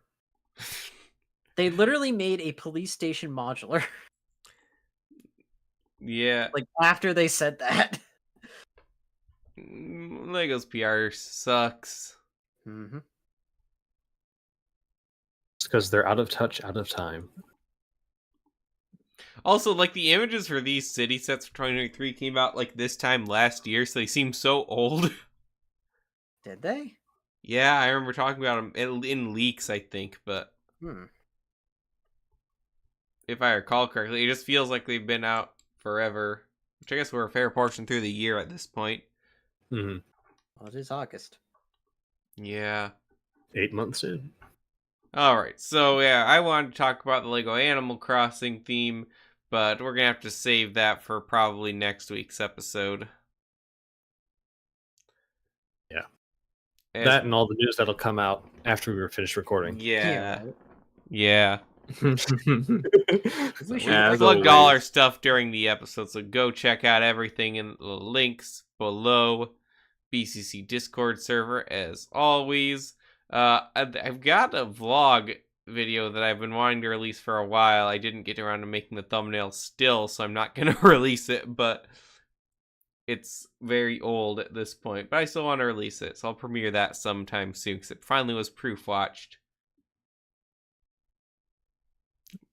They literally made a police station modular. Yeah. Like after they said that. Lego's PR sucks. Mm-hmm. It's because they're out of touch, out of time. Also, like, the images for these city sets for 2023 came out, like, this time last year, so they seem so old. Did they? Yeah, I remember talking about them in leaks, I think, but if I recall correctly, it just feels like they've been out forever, which I guess we're a fair portion through the year at this point. Mm-hmm. Well, it is August. Yeah. 8 months in. Alright, so yeah, I wanted to talk about the Lego Animal Crossing theme, but we're gonna have to save that for probably next week's episode. Yeah. And- That and all the news that'll come out after we were finished recording. Yeah. right? Yeah. We So should we As plugged all our always. stuff during the episode, so go check out everything in the links below. BCC Discord server, as always. I've got a vlog video that I've been wanting to release for a while. I didn't get around to making the thumbnail still, so I'm not going to release it, but it's very old at this point. But I still want to release it, so I'll premiere that sometime soon, because it finally was proof watched.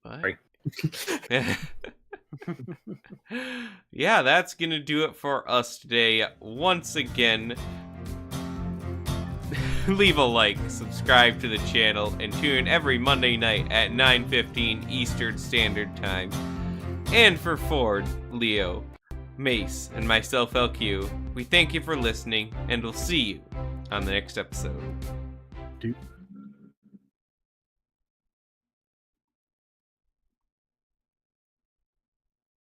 But... Right. Yeah, that's gonna do it for us today. Once again, leave a like, subscribe to the channel, and tune in every Monday night at 9:15 Eastern Standard Time. And for Ford, Leo, Mace, and myself, LQ, we thank you for listening, and we'll see you on the next episode. Dude.